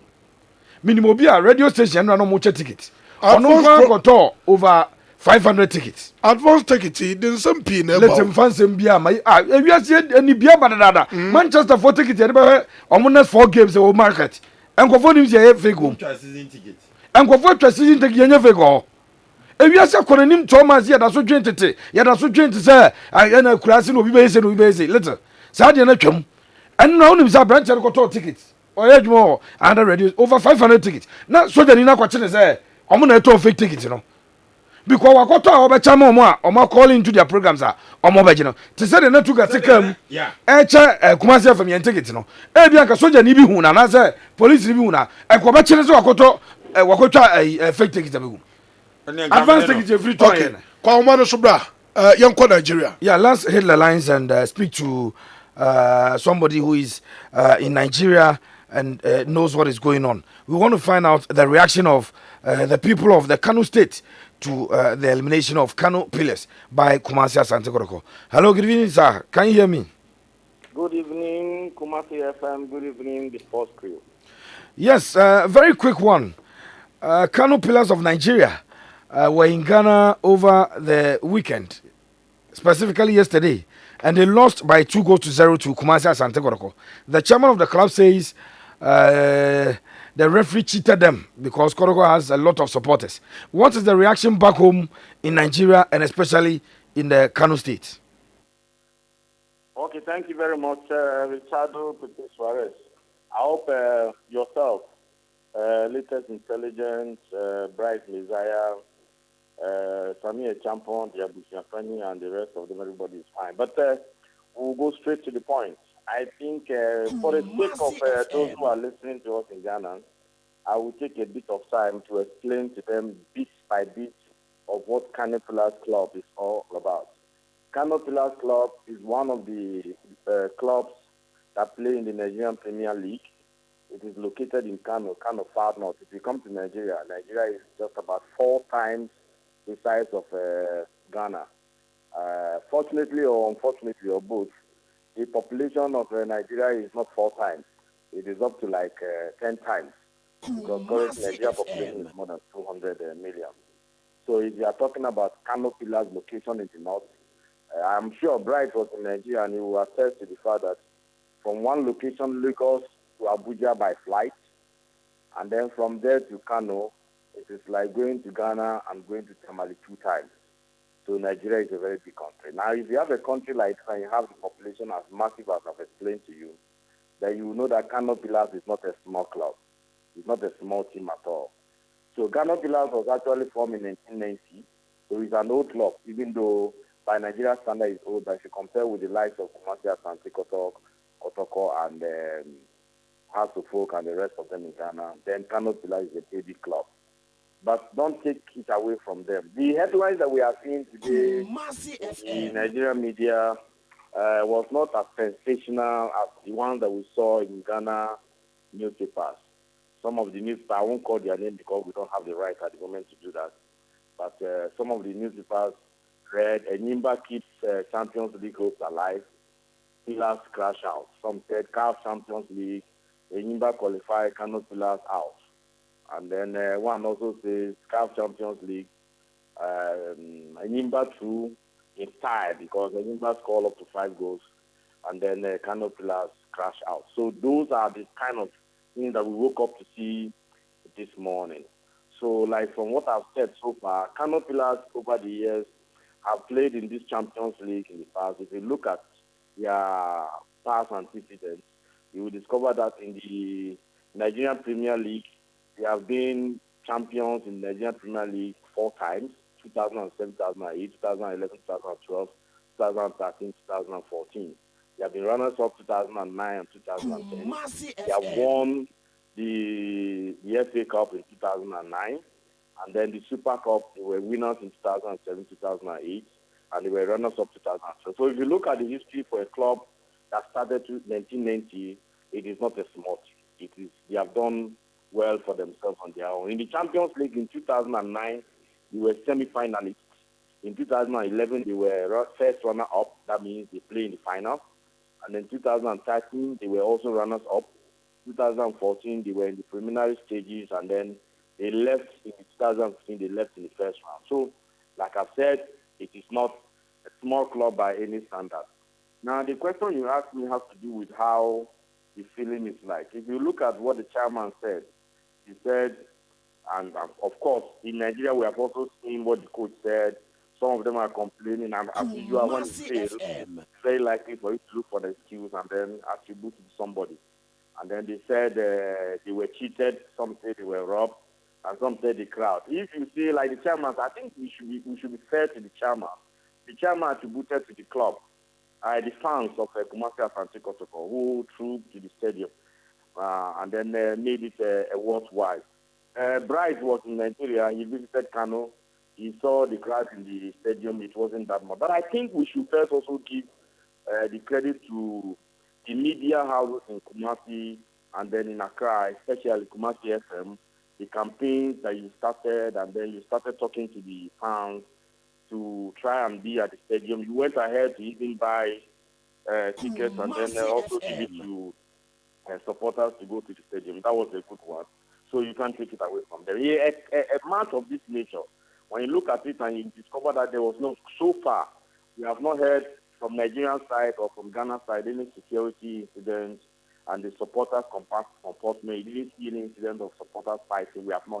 Minimum be a radio station and no more tickets. Over 500 tickets. Advance tickets, then some pin. Let them fancy be a my. If you said any beer, but Manchester for tickets, on 4 games or market. And go for him, say, Figo. And go for season ticket, you never go. If you say, Coranim Thomas, yet that's what joined it. Yet that's what joined to say, I am a classing will be based and we base it. Letter. Sadia Chum. And now him a branch and got tickets. Or edge more under radio over 500 tickets. Now, so that in a question is there. I'm going to fake tickets, you know. Because I got over Chamo or more calling into their programs are or more, you know. To say the network to come, Kumasi from your tickets, you know. Bianca Soja Nibi Huna, and I say police Ribuna, and Kwabachin Wakota fake tickets. Advance tickets free to Kwamano Subra, young Nigeria. Yeah, let's hit the lines and speak to somebody who is in Nigeria and knows what is going on. We want to find out the reaction of the people of the Kano state to the elimination of Kano Pillars by Kumasi Asante Kotoko. Hello, good evening, sir. Can you hear me? Good evening, Kumasi FM. Good evening, the sports crew. Yes, very quick one. Kano Pillars of Nigeria were in Ghana over the weekend, specifically yesterday, and they lost by 2-0 to Kumasi Asante Kotoko. The chairman of the club says the referee cheated them because Kotoko has a lot of supporters. What is the reaction back home in Nigeria and especially in the Kano state? Okay, thank you very much, RICARDO, PEPE, SUAREZ. I hope yourself, latest intelligence, Bright MESIAH, SAMMY, ACHEAMPONG, DUAH, and the rest of them, everybody is fine. But we'll go straight to the point. I think for the sake of those who are listening to us in Ghana, I will take a bit of time to explain to them bit by bit of what Kano Pillars Club is all about. Kano Pillars Club is one of the clubs that play in the Nigerian Premier League. It is located in Kano far north. If you come to Nigeria, Nigeria is just about 4 times the size of Ghana. Fortunately or unfortunately or both, the population of Nigeria is not 4 times. It is up to like 10 times. Because currently Nigeria population is more than 200 million. So if you are talking about Kano Pillars location in the north, I'm sure Bright was in Nigeria and he will attest to the fact that from one location, Lagos to Abuja by flight, and then from there to Kano, it is like going to Ghana and going to Tamale 2 times. So Nigeria is a very big country. Now, if you have a country like this and you have the population as massive as I've explained to you, then you will know that Kano Pillars is not a small club. It's not a small team at all. So Kano Pillars was actually formed in 1990. So it's an old club, even though by Nigeria standard it's old. But if you compare with the likes of Kumasi Asante Kotoko and HASLER and the rest of them in Ghana, then Kano Pillars is a big club. But don't take it away from them. The headlines that we are seeing today in Nigerian media was not as sensational as the ones that we saw in Ghana newspapers. Some of the newspapers, I won't call their name because we don't have the right at the moment to do that. But some of the newspapers read, Enyimba keeps Champions League hopes alive. Pillars crash out. Some said CAF Champions League, Enyimba qualify, Kano Pillars out. And then one also says CAF Champions League, Enyimba 2 is tied because Enyimba scored up to 5 goals, and then Kano Pillars crash out. So those are the kind of things that we woke up to see this morning. So like from what I've said so far, Kano Pillars over the years have played in this Champions League in the past. If you look at their past antecedents, you will discover that in the Nigerian Premier League, they have been champions in the Nigerian Premier League 4 times, 2007, 2008, 2011, 2012, 2013, 2014. They have been runners-up 2009 and 2010. They have won the FA Cup in 2009, and then the Super Cup, they were winners in 2007, 2008, and they were runners-up 2012. So if you look at the history for a club that started in 1990, it is not a small team. They have done well for themselves on their own. In the Champions League in 2009, they were semi-finalists. In 2011, they were first runner-up. That means they play in the final. And then 2013, they were also runners-up. 2014, they were in the preliminary stages, and then they left in 2015, they left in the first round. So, like I said, it is not a small club by any standard. Now, the question you asked me has to do with how the feeling is like. If you look at what the chairman said, he said, and of course, in Nigeria, we have also seen what the coach said. Some of them are complaining, and as usual, when it fails, it's very likely for you to look for the excuse and then attribute it to somebody. And then they said they were cheated, some said they were robbed, and some said the crowd. If you say, like the chairman, I think we should be fair to the chairman. The chairman attributed to the club the fans of Kumasi Asante Kotoko who trooped to the stadium and then made it a worthwhile. Bright was in Nigeria. He visited Kano. He saw the crowd in the stadium. It wasn't that much. But I think we should first also give the credit to the media houses in Kumasi and then in Accra, especially Kumasi FM, the campaigns that you started, and then you started talking to the fans to try and be at the stadium. You went ahead to even buy tickets and then also give it to supporters to go to the stadium. That was a good one. So you can't take it away from them. A match of this nature, when you look at it and you discover that there was no, so far, we have not heard from Nigerian side or from Ghana side any security incidents and the supporters comportment. You didn't see any incident of supporters fighting. We have not heard.